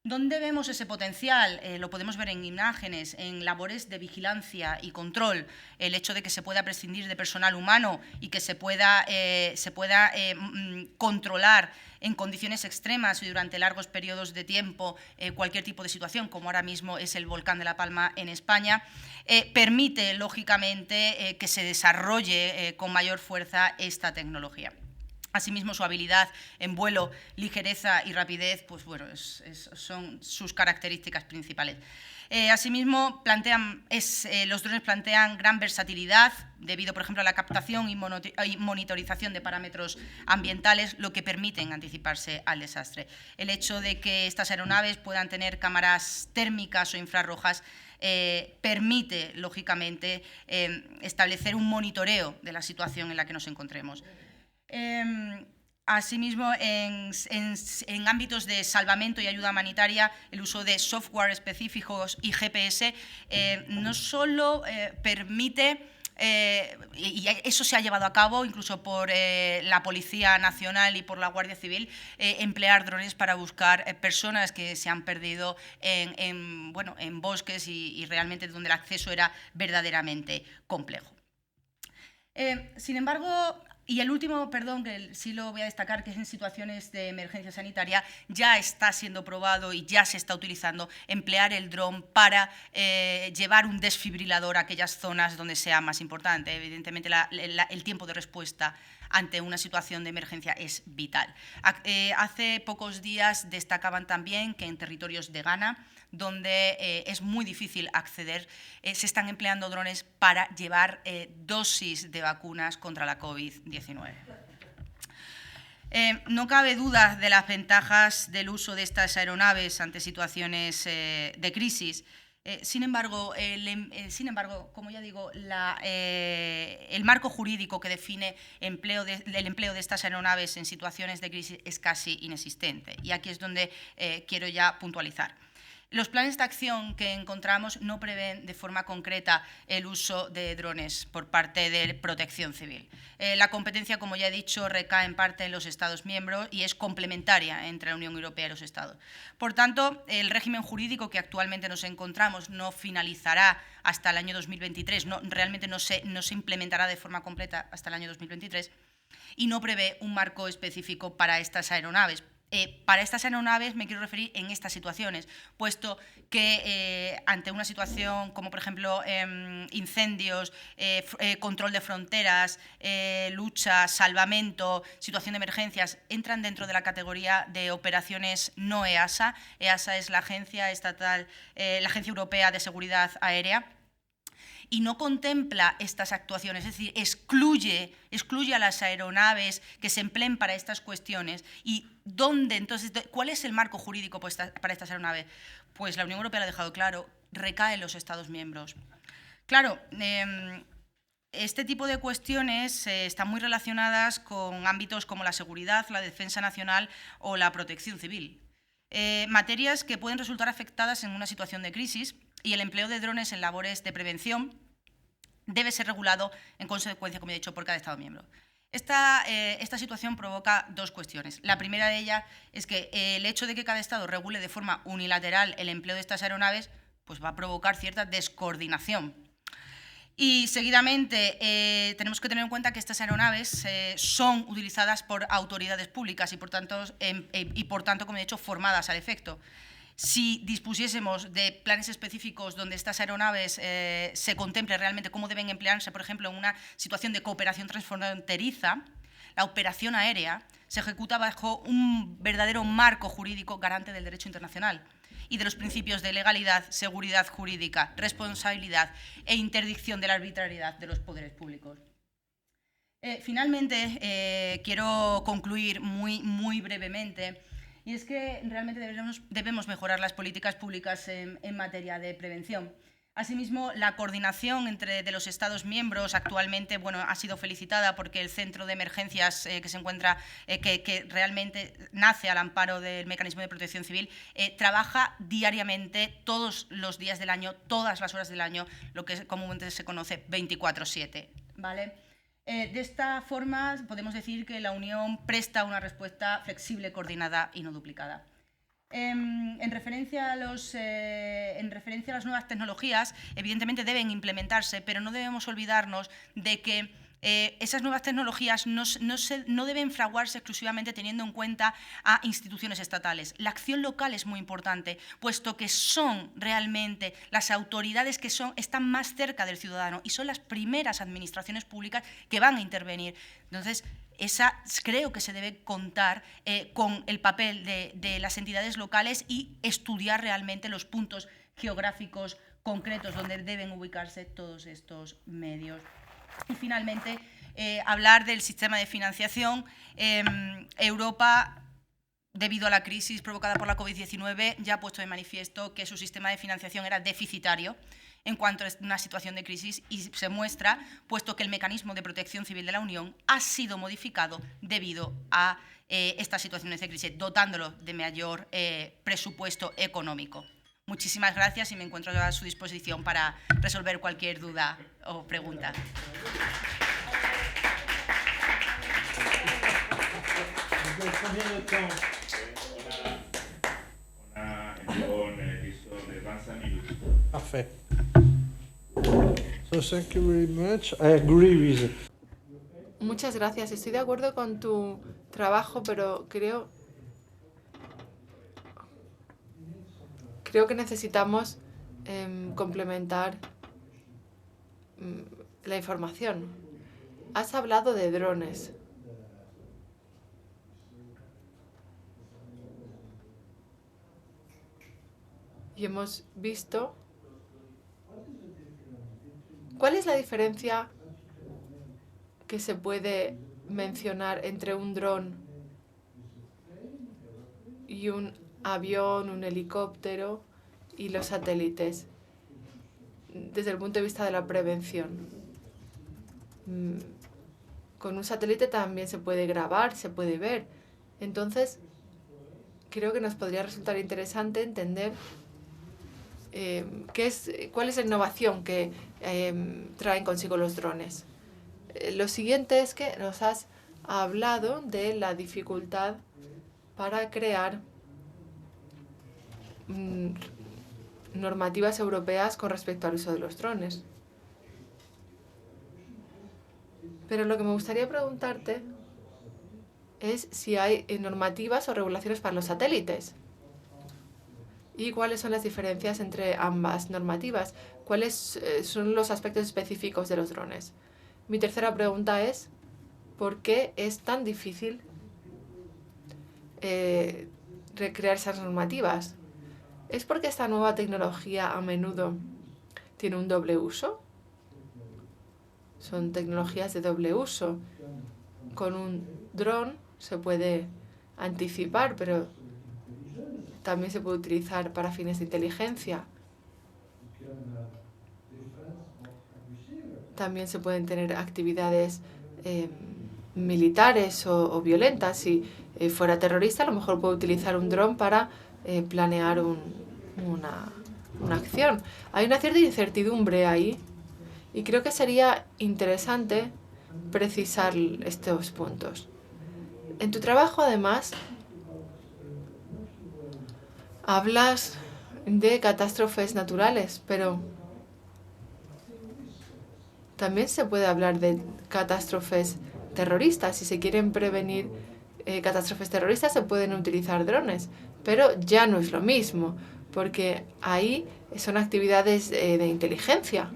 ¿Dónde vemos ese potencial? Lo podemos ver en imágenes, en labores de vigilancia y control, el hecho de que se pueda prescindir de personal humano y que se pueda controlar en condiciones extremas y durante largos periodos de tiempo cualquier tipo de situación, como ahora mismo es el volcán de La Palma en España, permite, lógicamente, que se desarrolle con mayor fuerza esta tecnología. Asimismo, su habilidad en vuelo, ligereza y rapidez, pues bueno, son sus características principales. Asimismo, los drones plantean gran versatilidad debido, por ejemplo, a la captación y monitorización de parámetros ambientales, lo que permiten anticiparse al desastre. El hecho de que estas aeronaves puedan tener cámaras térmicas o infrarrojas permite, lógicamente, establecer un monitoreo de la situación en la que nos encontremos. Asimismo, en ámbitos de salvamento y ayuda humanitaria, el uso de software específicos y GPS no solo permite, y eso se ha llevado a cabo incluso por la Policía Nacional y por la Guardia Civil, emplear drones para buscar personas que se han perdido en bosques y realmente donde el acceso era verdaderamente complejo. Sin embargo, y el último, perdón, que sí lo voy a destacar, que es en situaciones de emergencia sanitaria, ya está siendo probado y ya se está utilizando emplear el dron para llevar un desfibrilador a aquellas zonas donde sea más importante. Evidentemente, el tiempo de respuesta ante una situación de emergencia es vital. Hace pocos días destacaban también que en territorios de Ghana, donde es muy difícil acceder, se están empleando drones para llevar dosis de vacunas contra la COVID-19. No cabe duda de las ventajas del uso de estas aeronaves ante situaciones de crisis. Sin embargo, como ya digo, el marco jurídico que define el empleo de estas aeronaves en situaciones de crisis es casi inexistente. Y aquí es donde quiero ya puntualizar. Los planes de acción que encontramos no prevén de forma concreta el uso de drones por parte de Protección Civil. La competencia, como ya he dicho, recae en parte en los Estados miembros y es complementaria entre la Unión Europea y los Estados. Por tanto, el régimen jurídico que actualmente nos encontramos no finalizará hasta el año 2023, realmente no se implementará de forma completa hasta el año 2023 y no prevé un marco específico para estas aeronaves. Para estas aeronaves me quiero referir en estas situaciones, puesto que ante una situación como, por ejemplo, incendios, control de fronteras, lucha, salvamento, situación de emergencias, entran dentro de la categoría de operaciones no EASA. EASA es la agencia estatal, la Agencia Europea de Seguridad Aérea, y no contempla estas actuaciones, es decir, excluye a las aeronaves que se empleen para estas cuestiones. ¿Y dónde, entonces, cuál es el marco jurídico para estas aeronaves? Pues la Unión Europea lo ha dejado claro, recae en los Estados miembros. Claro, este tipo de cuestiones están muy relacionadas con ámbitos como la seguridad, la defensa nacional o la protección civil. Materias que pueden resultar afectadas en una situación de crisis, y el empleo de drones en labores de prevención debe ser regulado en consecuencia, como he dicho, por cada Estado miembro. Esta situación provoca dos cuestiones. La primera de ellas es que el hecho de que cada Estado regule de forma unilateral el empleo de estas aeronaves pues va a provocar cierta descoordinación. Y seguidamente tenemos que tener en cuenta que estas aeronaves son utilizadas por autoridades públicas y por tanto, como he dicho, formadas al efecto. Si dispusiésemos de planes específicos donde estas aeronaves se contemple realmente cómo deben emplearse, por ejemplo, en una situación de cooperación transfronteriza, la operación aérea se ejecuta bajo un verdadero marco jurídico garante del derecho internacional y de los principios de legalidad, seguridad jurídica, responsabilidad e interdicción de la arbitrariedad de los poderes públicos. Finalmente, quiero concluir muy brevemente. Y es que realmente debemos mejorar las políticas públicas en materia de prevención. Asimismo, la coordinación de los Estados miembros actualmente ha sido felicitada porque el centro de emergencias que se encuentra, que realmente nace al amparo del mecanismo de protección civil, trabaja diariamente, todos los días del año, todas las horas del año, lo que comúnmente se conoce 24/7, ¿vale? De esta forma podemos decir que la Unión presta una respuesta flexible, coordinada y no duplicada. En referencia a las nuevas tecnologías, evidentemente deben implementarse, pero no debemos olvidarnos de que esas nuevas tecnologías no deben fraguarse exclusivamente teniendo en cuenta a instituciones estatales. La acción local es muy importante, puesto que son realmente las autoridades que están más cerca del ciudadano y son las primeras administraciones públicas que van a intervenir. Entonces, creo que se debe contar con el papel de las entidades locales y estudiar realmente los puntos geográficos concretos donde deben ubicarse todos estos medios. Y finalmente, hablar del sistema de financiación. Europa, debido a la crisis provocada por la COVID-19, ya ha puesto de manifiesto que su sistema de financiación era deficitario en cuanto a una situación de crisis y se muestra, puesto que el mecanismo de protección civil de la Unión ha sido modificado debido a estas situaciones de crisis, dotándolo de mayor presupuesto económico. Muchísimas gracias y me encuentro a su disposición para resolver cualquier duda o pregunta. Parfait. So thank you very much. I agree with it. Muchas gracias. Estoy de acuerdo con tu trabajo, pero creo que necesitamos complementar la información. Has hablado de drones. Y hemos visto... ¿Cuál es la diferencia que se puede mencionar entre un dron y un avión, un helicóptero y los satélites, desde el punto de vista de la prevención? Con un satélite también se puede grabar, se puede ver. Entonces, creo que nos podría resultar interesante entender cuál es la innovación que traen consigo los drones. Lo siguiente es que nos has hablado de la dificultad para crear normativas europeas con respecto al uso de los drones. Pero lo que me gustaría preguntarte es si hay normativas o regulaciones para los satélites. ¿Y cuáles son las diferencias entre ambas normativas? ¿Cuáles son los aspectos específicos de los drones? Mi tercera pregunta es, ¿por qué es tan difícil recrear esas normativas? ¿Es porque esta nueva tecnología a menudo tiene un doble uso? Son tecnologías de doble uso. Con un dron se puede anticipar, pero también se puede utilizar para fines de inteligencia. También se pueden tener actividades militares o violentas. Si fuera terrorista, a lo mejor puede utilizar un dron para planear una acción. Hay una cierta incertidumbre ahí y creo que sería interesante precisar estos puntos. En tu trabajo, además, hablas de catástrofes naturales, pero también se puede hablar de catástrofes terroristas. Si se quieren prevenir catástrofes terroristas, se pueden utilizar drones, pero ya no es lo mismo, porque ahí son actividades de inteligencia.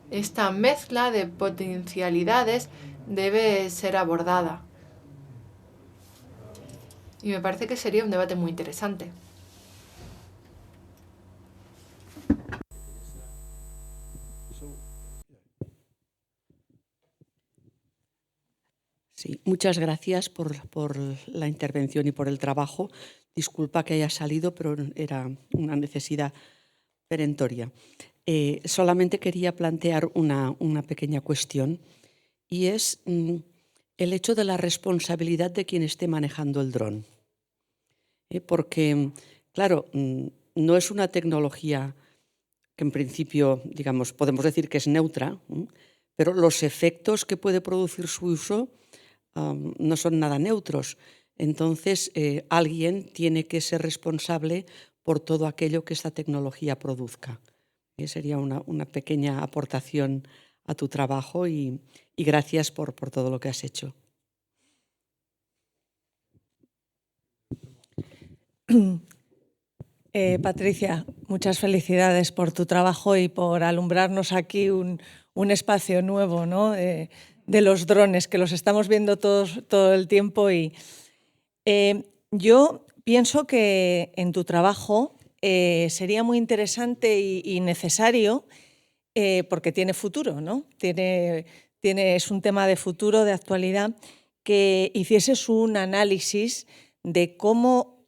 Esta mezcla de potencialidades debe ser abordada. Y me parece que sería un debate muy interesante. Sí, muchas gracias por la intervención y por el trabajo. Disculpa que haya salido, pero era una necesidad perentoria. Solamente quería plantear una pequeña cuestión y es el hecho de la responsabilidad de quien esté manejando el dron. Porque, claro, no es una tecnología que en principio, digamos, podemos decir que es neutra, pero los efectos que puede producir su uso no son nada neutros. Entonces, alguien tiene que ser responsable por todo aquello que esta tecnología produzca. Sería una pequeña aportación a tu trabajo y gracias por todo lo que has hecho. Patricia, muchas felicidades por tu trabajo y por alumbrarnos aquí un espacio nuevo, ¿no? de los drones, que los estamos viendo todo el tiempo. Y yo pienso que en tu trabajo sería muy interesante y necesario, porque tiene futuro, ¿no? Es un tema de futuro, de actualidad, que hicieses un análisis de cómo,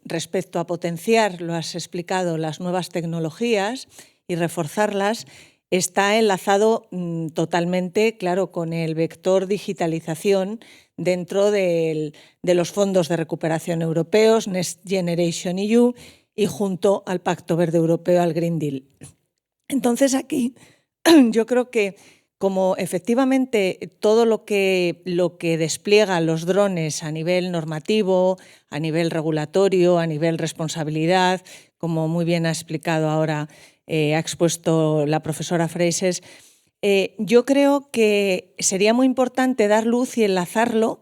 respecto a potenciar, lo has explicado, las nuevas tecnologías y reforzarlas, está enlazado totalmente, claro, con el vector digitalización dentro de los fondos de recuperación europeos, Next Generation EU, y junto al Pacto Verde Europeo, al Green Deal. Entonces, aquí yo creo que, como efectivamente todo lo que despliegan los drones a nivel normativo, a nivel regulatorio, a nivel responsabilidad, como muy bien ha explicado ahora, ha expuesto la profesora Freixes, yo creo que sería muy importante dar luz y enlazarlo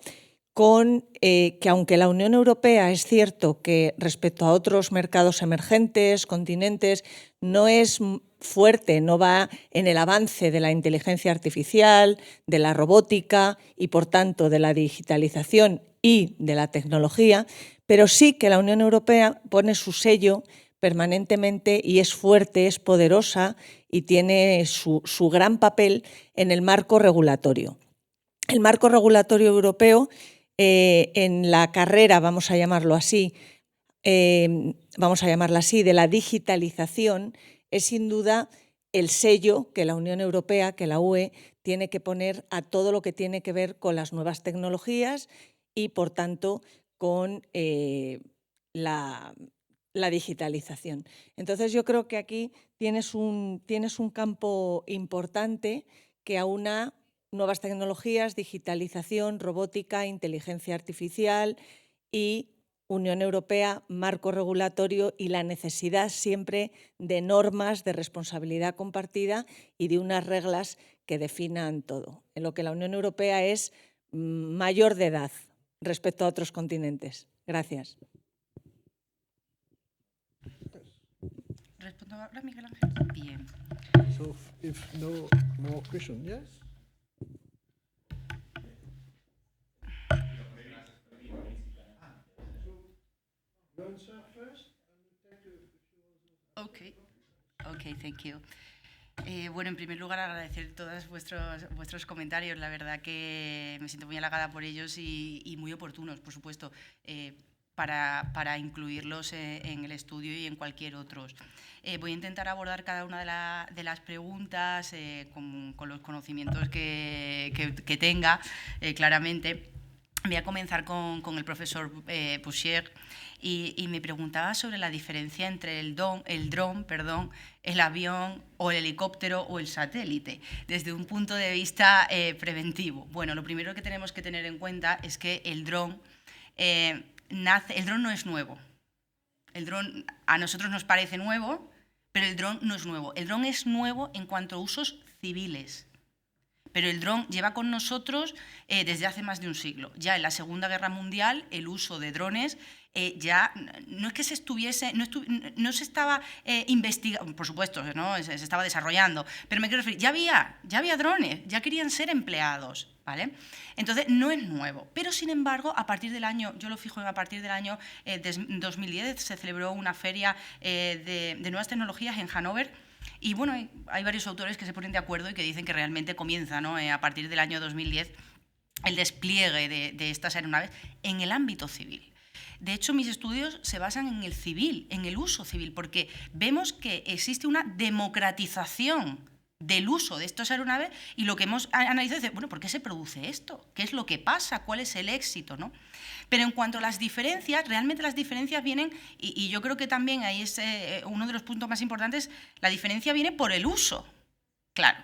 con que, aunque la Unión Europea es cierto que respecto a otros mercados emergentes, continentes, no es fuerte, no va en el avance de la inteligencia artificial, de la robótica y, por tanto, de la digitalización y de la tecnología, pero sí que la Unión Europea pone su sello permanentemente y es fuerte, es poderosa y tiene su gran papel en el marco regulatorio. El marco regulatorio europeo, en la carrera, vamos a llamarla así, de la digitalización, es sin duda el sello que la Unión Europea, que la UE, tiene que poner a todo lo que tiene que ver con las nuevas tecnologías y, por tanto, con la digitalización. Entonces, yo creo que aquí tienes un campo importante que aúna nuevas tecnologías, digitalización, robótica, inteligencia artificial y Unión Europea, marco regulatorio y la necesidad siempre de normas de responsabilidad compartida y de unas reglas que definan todo, en lo que la Unión Europea es mayor de edad respecto a otros continentes. Gracias. ¿Respondo ahora, Miguel Ángel? Bien. So, if no more questions, yes? Okay, thank you. Bueno, en primer lugar, agradecer todos vuestros comentarios. La verdad que me siento muy halagada por ellos y muy oportunos, por supuesto, para incluirlos en el estudio y en cualquier otro. Voy a intentar abordar cada una de las preguntas con los conocimientos que tenga, claramente. Voy a comenzar con el profesor Poussier y me preguntaba sobre la diferencia entre el dron, el avión o el helicóptero o el satélite, desde un punto de vista preventivo. Bueno, lo primero que tenemos que tener en cuenta es que el dron no es nuevo. El dron a nosotros nos parece nuevo, pero el dron no es nuevo. El dron es nuevo en cuanto a usos civiles. Pero el dron lleva con nosotros desde hace más de un siglo. Ya en la Segunda Guerra Mundial, el uso de drones ya no es que no se estaba investigando, por supuesto, ¿no? se estaba desarrollando, pero me quiero referir, ya había drones, ya querían ser empleados, ¿vale? Entonces, no es nuevo. Pero, sin embargo, a partir del año 2010 se celebró una feria de nuevas tecnologías en Hannover. Y bueno, hay varios autores que se ponen de acuerdo y que dicen que realmente comienza, ¿no? A partir del año 2010 el despliegue de estas aeronaves en el ámbito civil. De hecho, mis estudios se basan en el civil, en el uso civil, porque vemos que existe una democratización del uso de estas aeronaves y lo que hemos analizado es, bueno, ¿por qué se produce esto? ¿Qué es lo que pasa? ¿Cuál es el éxito? ¿No? Pero en cuanto a las diferencias, realmente las diferencias vienen, y yo creo que también ahí es uno de los puntos más importantes, la diferencia viene por el uso. Claro.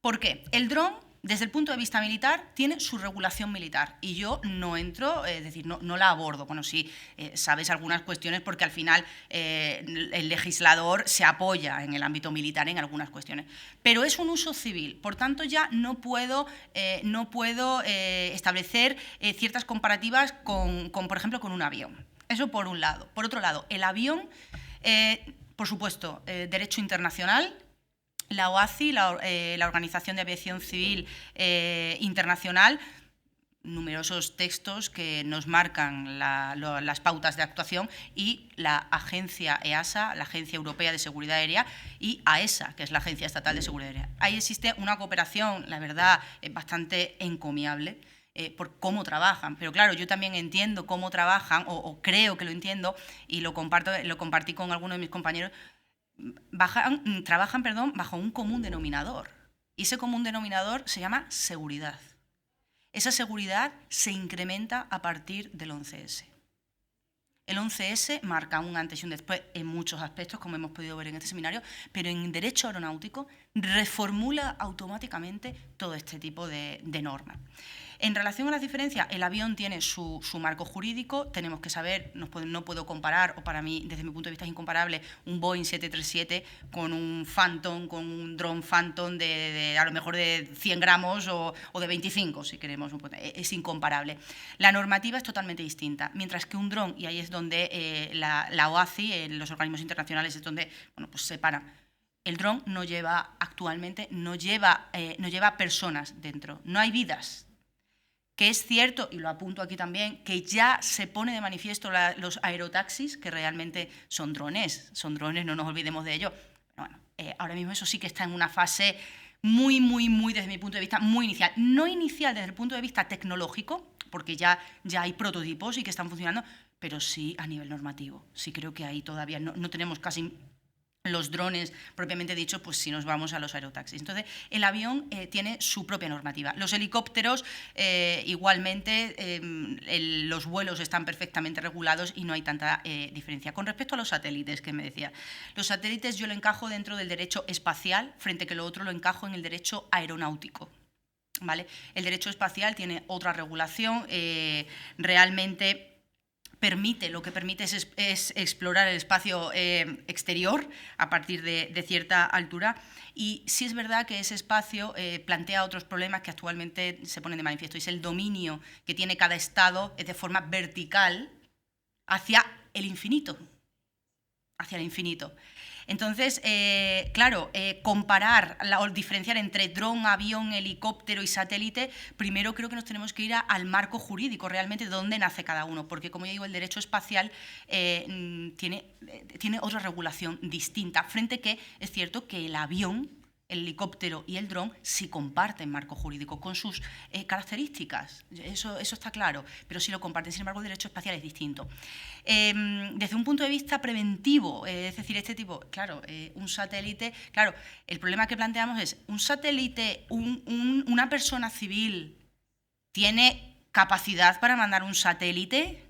¿Por qué? El dron desde el punto de vista militar, tiene su regulación militar y yo no entro, es decir, no la abordo. Bueno, sí, sabes algunas cuestiones porque al final el legislador se apoya en el ámbito militar en algunas cuestiones, pero es un uso civil, por tanto ya no puedo establecer ciertas comparativas con, por ejemplo, con un avión. Eso por un lado. Por otro lado, el avión, por supuesto, derecho internacional. La OACI, la Organización de Aviación Civil Internacional, numerosos textos que nos marcan las pautas de actuación, y la agencia EASA, la Agencia Europea de Seguridad Aérea, y AESA, que es la Agencia Estatal de Seguridad Aérea. Ahí existe una cooperación, la verdad, bastante encomiable por cómo trabajan. Pero claro, yo también entiendo cómo trabajan, o creo que lo entiendo, y lo compartí con algunos de mis compañeros. Trabajan bajo un común denominador, y ese común denominador se llama seguridad. Esa seguridad se incrementa a partir del 11S. El 11S marca un antes y un después en muchos aspectos, como hemos podido ver en este seminario, pero en derecho aeronáutico reformula automáticamente todo este tipo de normas. En relación a las diferencias, el avión tiene su marco jurídico, tenemos que saber, no puedo comparar, o para mí, desde mi punto de vista, es incomparable un Boeing 737 con un Phantom, con un dron Phantom de a lo mejor de 100 gramos o de 25, si queremos, es incomparable. La normativa es totalmente distinta, mientras que un dron, y ahí es donde la OACI, los organismos internacionales, es donde pues separan. El dron actualmente no lleva personas dentro, no hay vidas. Que es cierto, y lo apunto aquí también, que ya se pone de manifiesto los aerotaxis, que realmente son drones, no nos olvidemos de ello. Bueno, ahora mismo eso sí que está en una fase muy, desde mi punto de vista, muy inicial. No inicial desde el punto de vista tecnológico, porque ya hay prototipos y que están funcionando, pero sí a nivel normativo. Sí creo que ahí todavía no tenemos casi los drones propiamente dichos, pues si nos vamos a los aerotaxis. Entonces, el avión tiene su propia normativa. Los helicópteros, igualmente, los vuelos están perfectamente regulados y no hay tanta diferencia. Con respecto a los satélites, que me decía, los satélites yo lo encajo dentro del derecho espacial, frente a que lo otro lo encajo en el derecho aeronáutico. ¿Vale? El derecho espacial tiene otra regulación, realmente lo que permite es explorar el espacio exterior a partir de cierta altura, y sí es verdad que ese espacio plantea otros problemas que actualmente se ponen de manifiesto, y es el dominio que tiene cada estado de forma vertical hacia el infinito. Entonces, claro, comparar o diferenciar entre dron, avión, helicóptero y satélite, primero creo que nos tenemos que ir al marco jurídico, realmente de dónde nace cada uno, porque como ya digo, el derecho espacial tiene otra regulación distinta, frente que es cierto que el avión, el helicóptero y el dron sí comparten marco jurídico con sus características, eso está claro, pero sí lo comparten. Sin embargo, el derecho espacial es distinto. Desde un punto de vista preventivo, es decir, este tipo, claro, un satélite, claro, el problema que planteamos es, un satélite, una persona civil, ¿tiene capacidad para mandar un satélite?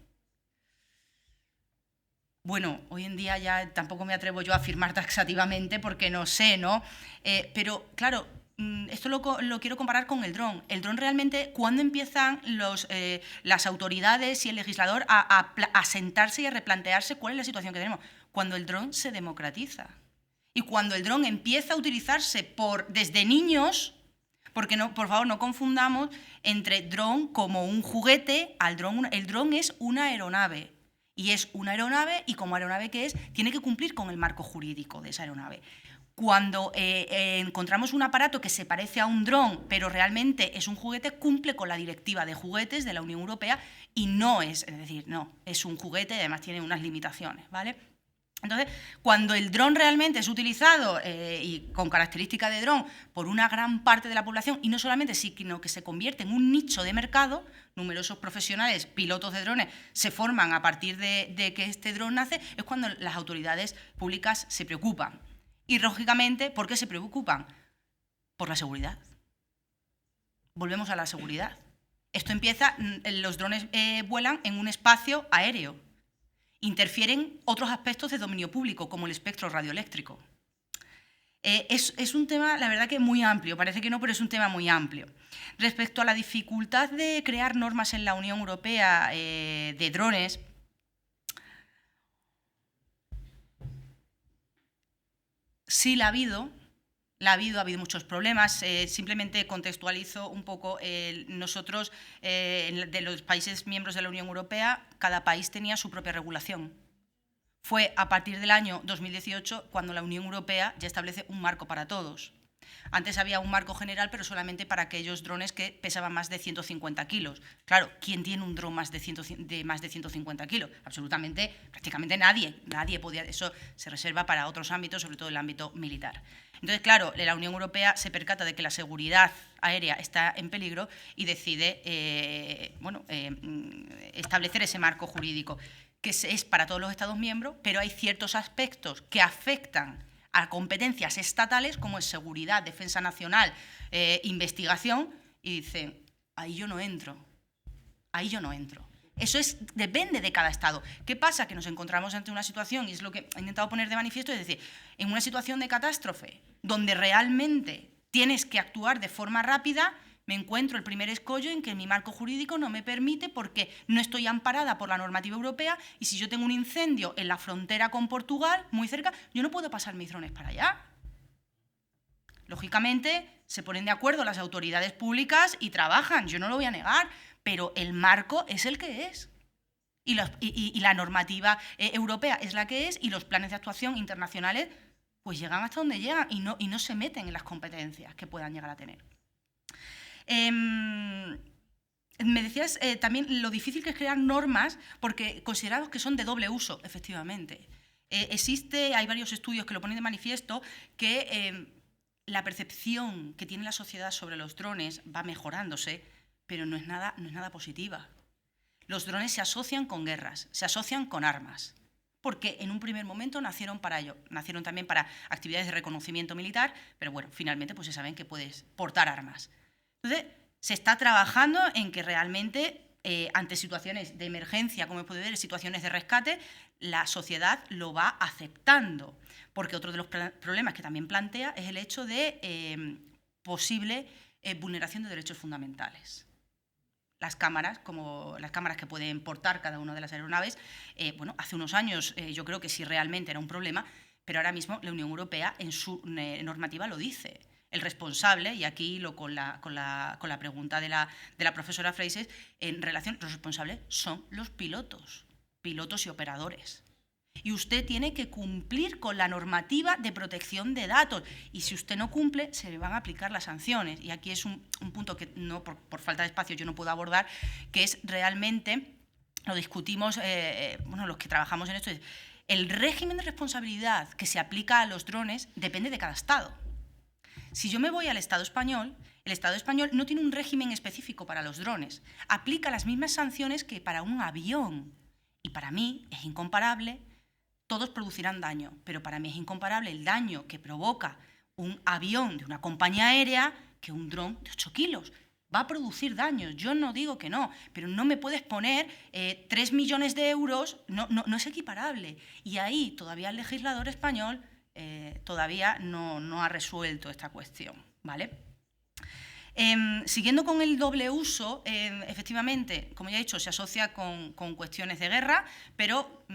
Bueno, hoy en día ya tampoco me atrevo yo a afirmar taxativamente porque no sé, ¿no? Pero, claro, esto lo quiero comparar con el dron. El dron realmente, ¿cuándo empiezan las autoridades y el legislador a sentarse y a replantearse cuál es la situación que tenemos? Cuando el dron se democratiza. Y cuando el dron empieza a utilizarse desde niños, porque no, por favor, no confundamos entre dron como un juguete al dron. El dron es una aeronave. Y es una aeronave, y como aeronave que es, tiene que cumplir con el marco jurídico de esa aeronave. Cuando encontramos un aparato que se parece a un dron, pero realmente es un juguete, cumple con la directiva de juguetes de la Unión Europea y no es decir, no, es un juguete y además tiene unas limitaciones, ¿vale? Entonces, cuando el dron realmente es utilizado y con características de dron por una gran parte de la población, y no solamente, sino que se convierte en un nicho de mercado, numerosos profesionales, pilotos de drones, se forman a partir de que este dron nace, es cuando las autoridades públicas se preocupan. Y, lógicamente, ¿por qué se preocupan? Por la seguridad. Volvemos a la seguridad. Esto empieza, los drones vuelan en un espacio aéreo. Interfieren otros aspectos de dominio público, como el espectro radioeléctrico. Es un tema, la verdad, que muy amplio, parece que no, pero es un tema muy amplio. Respecto a la dificultad de crear normas en la Unión Europea de drones, sí la ha habido. Ha habido muchos problemas. Simplemente contextualizo un poco. Nosotros, de los países miembros de la Unión Europea, cada país tenía su propia regulación. Fue a partir del año 2018 cuando la Unión Europea ya establece un marco para todos. Antes había un marco general, pero solamente para aquellos drones que pesaban más de 150 kilos. Claro, ¿quién tiene un dron más de 150 kilos? Absolutamente, prácticamente nadie. Nadie podía. Eso se reserva para otros ámbitos, sobre todo el ámbito militar. Entonces, claro, la Unión Europea se percata de que la seguridad aérea está en peligro y decide establecer ese marco jurídico, que es para todos los Estados miembros, pero hay ciertos aspectos que afectan a competencias estatales, como es seguridad, defensa nacional, investigación, y dicen, ahí yo no entro, ahí yo no entro. Eso depende de cada Estado. ¿Qué pasa? Que nos encontramos ante una situación, y es lo que he intentado poner de manifiesto, es decir, en una situación de catástrofe, donde realmente tienes que actuar de forma rápida, me encuentro el primer escollo en que mi marco jurídico no me permite porque no estoy amparada por la normativa europea y si yo tengo un incendio en la frontera con Portugal, muy cerca, yo no puedo pasar mis drones para allá. Lógicamente, se ponen de acuerdo las autoridades públicas y trabajan, yo no lo voy a negar, pero el marco es el que es. Y la normativa europea es la que es y los planes de actuación internacionales pues llegan hasta donde llegan y no se meten en las competencias que puedan llegar a tener. Me decías también lo difícil que es crear normas porque consideramos que son de doble uso, efectivamente. Hay varios estudios que lo ponen de manifiesto que la percepción que tiene la sociedad sobre los drones va mejorándose, pero no es nada positiva. Los drones se asocian con guerras, se asocian con armas, porque en un primer momento nacieron para ello, nacieron también para actividades de reconocimiento militar, pero bueno, finalmente pues se saben que puedes portar armas. Entonces, se está trabajando en que realmente, ante situaciones de emergencia, como puede ver, situaciones de rescate, la sociedad lo va aceptando. Porque otro de los problemas que también plantea es el hecho de posible vulneración de derechos fundamentales. Las cámaras, como las cámaras que pueden portar cada una de las aeronaves, hace unos años yo creo que sí realmente era un problema, pero ahora mismo la Unión Europea en su normativa lo dice. El responsable, y aquí con la pregunta de la profesora Freixes, en relación, los responsables son los pilotos y operadores. Y usted tiene que cumplir con la normativa de protección de datos. Y si usted no cumple, se le van a aplicar las sanciones. Y aquí es un punto que no, por falta de espacio yo no puedo abordar, que es realmente, lo discutimos, los que trabajamos en esto, el régimen de responsabilidad que se aplica a los drones depende de cada Estado. Si yo me voy al Estado español, el Estado español no tiene un régimen específico para los drones. Aplica las mismas sanciones que para un avión. Y para mí es incomparable. Todos producirán daño, pero para mí es incomparable el daño que provoca un avión de una compañía aérea que un dron de 8 kilos. Va a producir daños, yo no digo que no, pero no me puedes poner 3 millones de euros, no es equiparable. Y ahí todavía el legislador español todavía no ha resuelto esta cuestión, ¿vale? Siguiendo con el doble uso, efectivamente, como ya he dicho, se asocia con cuestiones de guerra, pero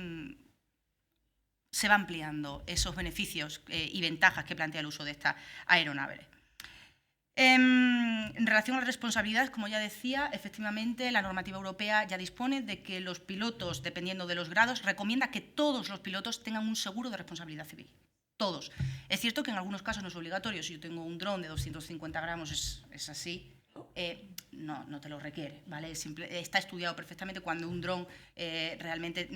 se va ampliando esos beneficios y ventajas que plantea el uso de esta aeronave. En relación a las responsabilidades, como ya decía, efectivamente la normativa europea ya dispone de que los pilotos, dependiendo de los grados, recomienda que todos los pilotos tengan un seguro de responsabilidad civil. Todos. Es cierto que en algunos casos no es obligatorio. Si yo tengo un dron de 250 gramos, es así, no te lo requiere, ¿vale? Está estudiado perfectamente cuando un dron realmente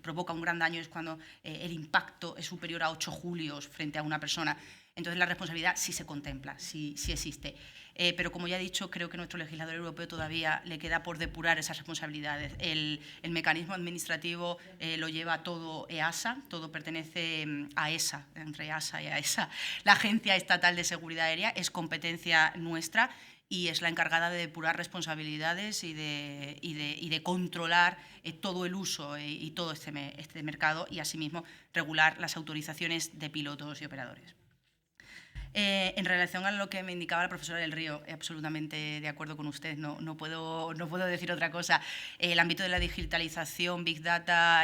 provoca un gran daño, es cuando el impacto es superior a 8 julios frente a una persona. Entonces la responsabilidad sí se contempla, sí existe. Pero como ya he dicho, creo que a nuestro legislador europeo todavía le queda por depurar esas responsabilidades. El mecanismo administrativo lo lleva todo EASA, todo pertenece a ESA, entre EASA y AESA. La Agencia Estatal de Seguridad Aérea es competencia nuestra y es la encargada de depurar responsabilidades y de controlar todo el uso y todo este mercado y asimismo regular las autorizaciones de pilotos y operadores. En relación a lo que me indicaba la profesora del Río, absolutamente de acuerdo con usted, no puedo decir otra cosa. El ámbito de la digitalización, Big Data,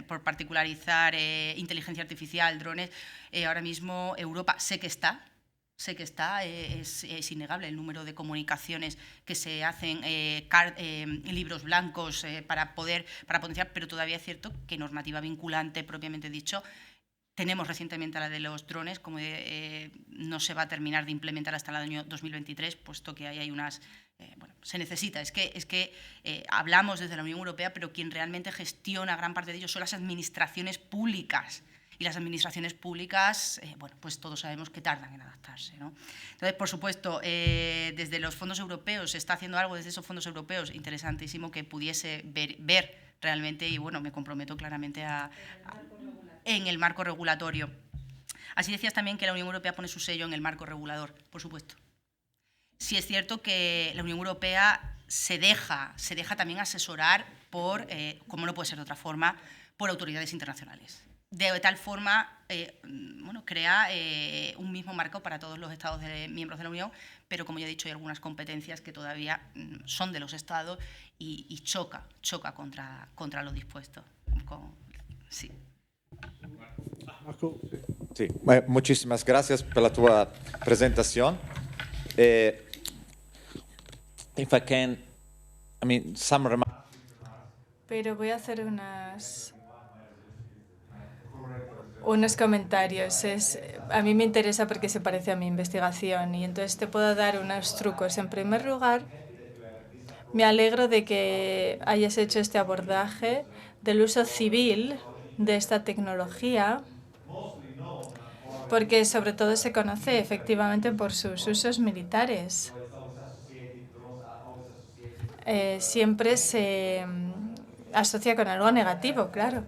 por particularizar, inteligencia artificial, drones, ahora mismo Europa sé que está, es innegable el número de comunicaciones que se hacen, libros blancos para potenciar, pero todavía es cierto que normativa vinculante propiamente dicho. Tenemos recientemente la de los drones, como no se va a terminar de implementar hasta el año 2023, puesto que ahí hay unas... se necesita. Es que hablamos desde la Unión Europea, pero quien realmente gestiona gran parte de ello son las administraciones públicas. Y las administraciones públicas, pues todos sabemos que tardan en adaptarse, ¿no? Entonces, por supuesto, desde los fondos europeos, se está haciendo algo desde esos fondos europeos interesantísimo que pudiese ver realmente, y bueno, me comprometo claramente en el marco regulatorio. Así decías también que la Unión Europea pone su sello en el marco regulador, por supuesto. Sí es cierto que la Unión Europea se deja también asesorar por, como no puede ser de otra forma, por autoridades internacionales. De tal forma, crea un mismo marco para todos los Estados miembros de la Unión, pero como ya he dicho, hay algunas competencias que todavía son de los Estados y choca contra lo dispuesto. Sí. Sí, muchísimas gracias por la tua presentación. If I can, some remarks. Pero voy a hacer unos comentarios. A mí me interesa porque se parece a mi investigación y entonces te puedo dar unos trucos. En primer lugar, me alegro de que hayas hecho este abordaje del uso civil de esta tecnología, porque sobre todo se conoce efectivamente por sus usos militares. Siempre se asocia con algo negativo, claro.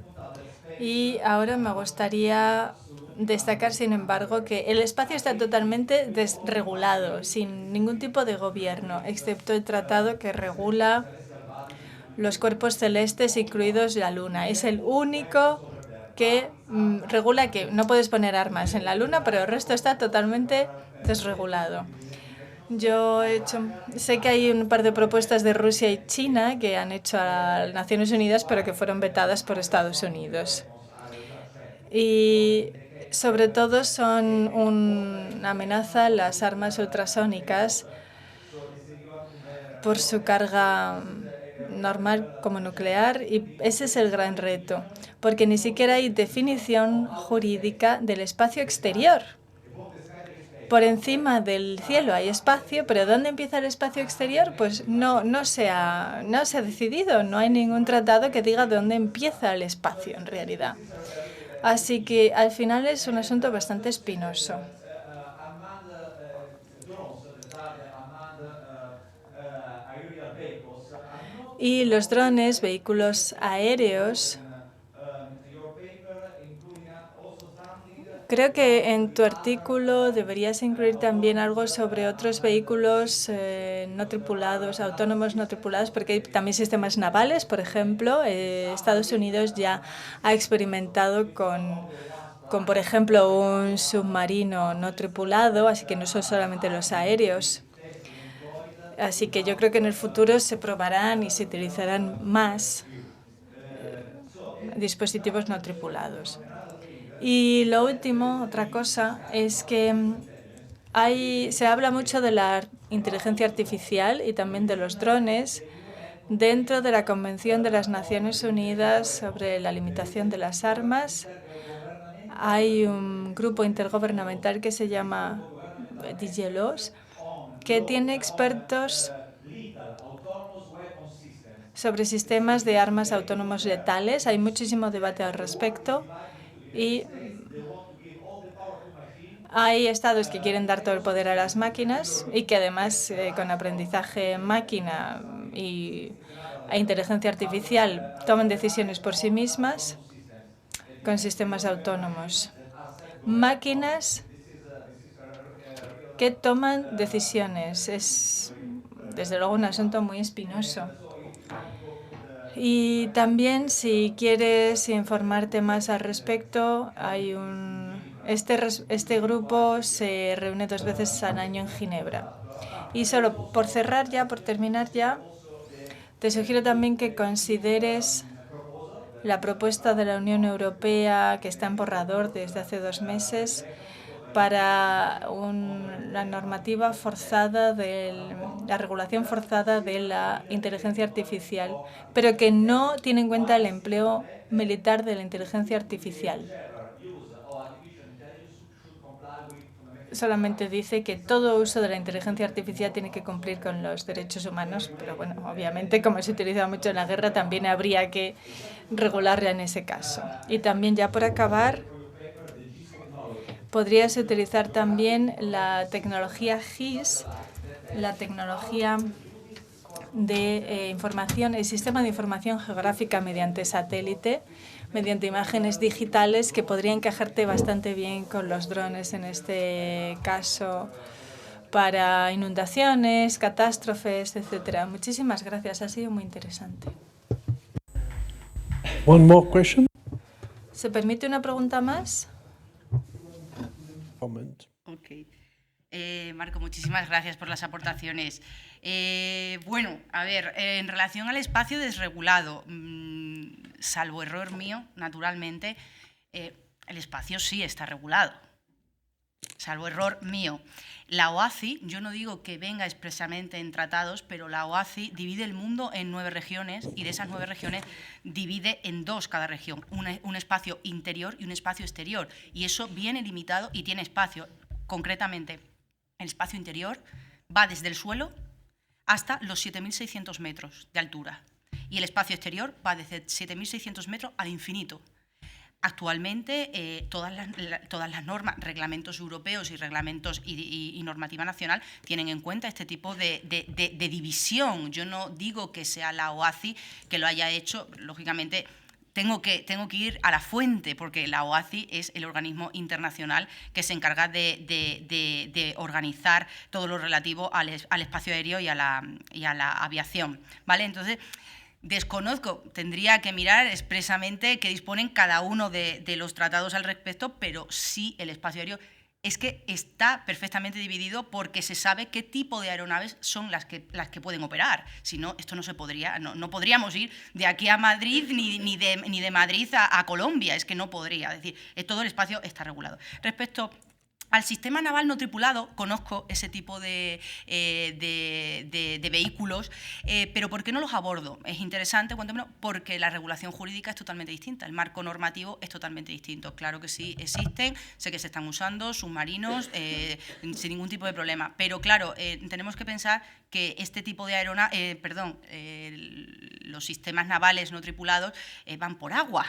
Y ahora me gustaría destacar, sin embargo, que el espacio está totalmente desregulado, sin ningún tipo de gobierno, excepto el tratado que regula los cuerpos celestes, incluidos la Luna. Es el único que regula que no puedes poner armas en la Luna, pero el resto está totalmente desregulado. Sé que hay un par de propuestas de Rusia y China que han hecho a Naciones Unidas, pero que fueron vetadas por Estados Unidos. Y sobre todo son una amenaza las armas ultrasónicas por su carga normal como nuclear, y ese es el gran reto, porque ni siquiera hay definición jurídica del espacio exterior. Por encima del cielo hay espacio, pero ¿dónde empieza el espacio exterior? Pues no se ha decidido, no hay ningún tratado que diga dónde empieza el espacio en realidad. Así que al final es un asunto bastante espinoso. Y los drones, vehículos aéreos, creo que en tu artículo deberías incluir también algo sobre otros vehículos no tripulados, autónomos no tripulados, porque hay también sistemas navales, por ejemplo. Estados Unidos ya ha experimentado con, por ejemplo, un submarino no tripulado, así que no son solamente los aéreos. Así que yo creo que en el futuro se probarán y se utilizarán más dispositivos no tripulados. Y lo último, otra cosa, es que se habla mucho de la inteligencia artificial y también de los drones dentro de la Convención de las Naciones Unidas sobre la limitación de las armas. Hay un grupo intergubernamental que se llama DigiLoS, que tiene expertos sobre sistemas de armas autónomos letales. Hay muchísimo debate al respecto y hay estados que quieren dar todo el poder a las máquinas y que además con aprendizaje máquina e inteligencia artificial toman decisiones por sí mismas con sistemas autónomos. Máquinas que toman decisiones. Es, desde luego, un asunto muy espinoso. Y también, si quieres informarte más al respecto, hay un Este grupo se reúne 2 veces al año en Ginebra. Y solo por cerrar ya, por terminar ya, te sugiero también que consideres la propuesta de la Unión Europea, que está en borrador desde hace 2 meses, para la normativa forzada, la regulación forzada de la inteligencia artificial, pero que no tiene en cuenta el empleo militar de la inteligencia artificial. Solamente dice que todo uso de la inteligencia artificial tiene que cumplir con los derechos humanos, pero bueno, obviamente como se utiliza mucho en la guerra, también habría que regularla en ese caso. Y también, ya por acabar, podrías utilizar también la tecnología GIS, la tecnología de información, el sistema de información geográfica mediante satélite, mediante imágenes digitales, que podría encajarte bastante bien con los drones en este caso, para inundaciones, catástrofes, etc. Muchísimas gracias, ha sido muy interesante. One more question? ¿Se permite una pregunta más? Comment. Ok. Marco, muchísimas gracias por las aportaciones. Bueno, a ver, en relación al espacio desregulado, salvo error mío, naturalmente, el espacio sí está regulado. Salvo error mío. La OACI, yo no digo que venga expresamente en tratados, pero la OACI divide el mundo en 9 regiones y de esas 9 regiones divide en 2 cada región, un espacio interior y un espacio exterior. Y eso viene limitado y tiene espacio. Concretamente, el espacio interior va desde el suelo hasta los 7.600 metros de altura y el espacio exterior va desde 7.600 metros al infinito. Actualmente, todas las normas, reglamentos europeos y reglamentos y normativa nacional tienen en cuenta este tipo de división. Yo no digo que sea la OACI que lo haya hecho, lógicamente. Tengo que ir a la fuente, porque la OACI es el organismo internacional que se encarga de organizar todo lo relativo al espacio aéreo y a la aviación, ¿vale? Entonces, desconozco, tendría que mirar expresamente qué disponen cada uno de los tratados al respecto, pero sí el espacio aéreo es que está perfectamente dividido porque se sabe qué tipo de aeronaves son las que pueden operar. Si no, esto no se podría, no podríamos ir de aquí a Madrid ni de Madrid a Colombia, es que no podría. Es decir, todo el espacio está regulado. Respecto al sistema naval no tripulado, conozco ese tipo de vehículos, pero ¿por qué no los abordo? Es interesante, cuanto menos, porque la regulación jurídica es totalmente distinta, el marco normativo es totalmente distinto. Claro que sí existen, sé que se están usando submarinos sin ningún tipo de problema, pero claro, tenemos que pensar que este tipo de los sistemas navales no tripulados van por agua.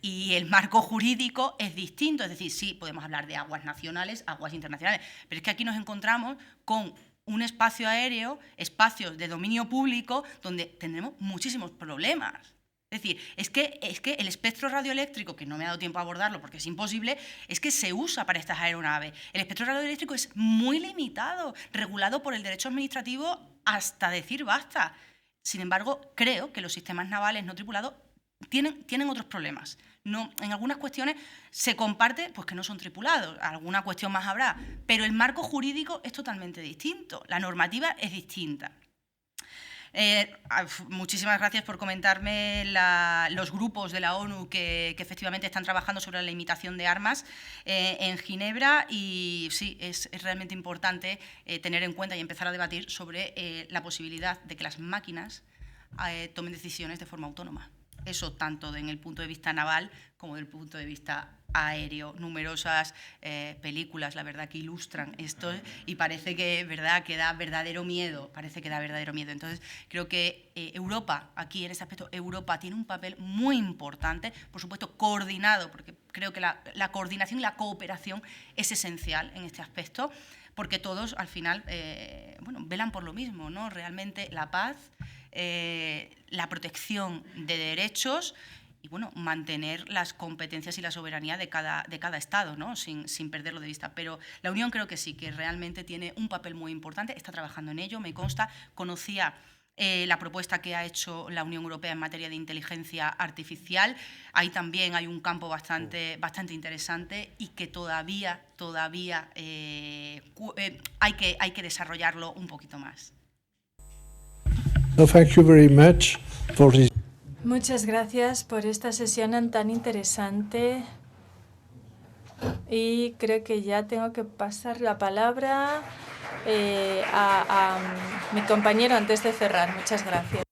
Y el marco jurídico es distinto, es decir, sí, podemos hablar de aguas nacionales, aguas internacionales, pero es que aquí nos encontramos con un espacio aéreo, espacios de dominio público, donde tendremos muchísimos problemas. Es decir, es que el espectro radioeléctrico, que no me ha dado tiempo a abordarlo porque es imposible, es que se usa para estas aeronaves. El espectro radioeléctrico es muy limitado, regulado por el derecho administrativo hasta decir basta. Sin embargo, creo que los sistemas navales no tripulados tienen otros problemas. No, en algunas cuestiones se comparte pues que no son tripulados, alguna cuestión más habrá, pero el marco jurídico es totalmente distinto, la normativa es distinta. Muchísimas gracias por comentarme los grupos de la ONU que efectivamente están trabajando sobre la limitación de armas en Ginebra, y sí, es realmente importante tener en cuenta y empezar a debatir sobre la posibilidad de que las máquinas tomen decisiones de forma autónoma. Eso tanto en el punto de vista naval como desde el punto de vista aéreo. Numerosas películas, la verdad, que ilustran esto y parece que, ¿verdad?, que da verdadero miedo. Entonces, creo que Europa, aquí en este aspecto, Europa tiene un papel muy importante, por supuesto coordinado, porque creo que la coordinación y la cooperación es esencial en este aspecto, porque todos, al final, velan por lo mismo, ¿no? Realmente la paz, la protección de derechos y mantener las competencias y la soberanía de cada Estado, ¿no? sin perderlo de vista. Pero la Unión creo que sí, que realmente tiene un papel muy importante, está trabajando en ello, me consta. Conocía la propuesta que ha hecho la Unión Europea en materia de inteligencia artificial. Ahí también hay un campo bastante interesante y que todavía hay que desarrollarlo un poquito más. So thank you very much for this. Muchas gracias por esta sesión tan interesante. Y creo que ya tengo que pasar la palabra a mi compañero antes de cerrar. Muchas gracias.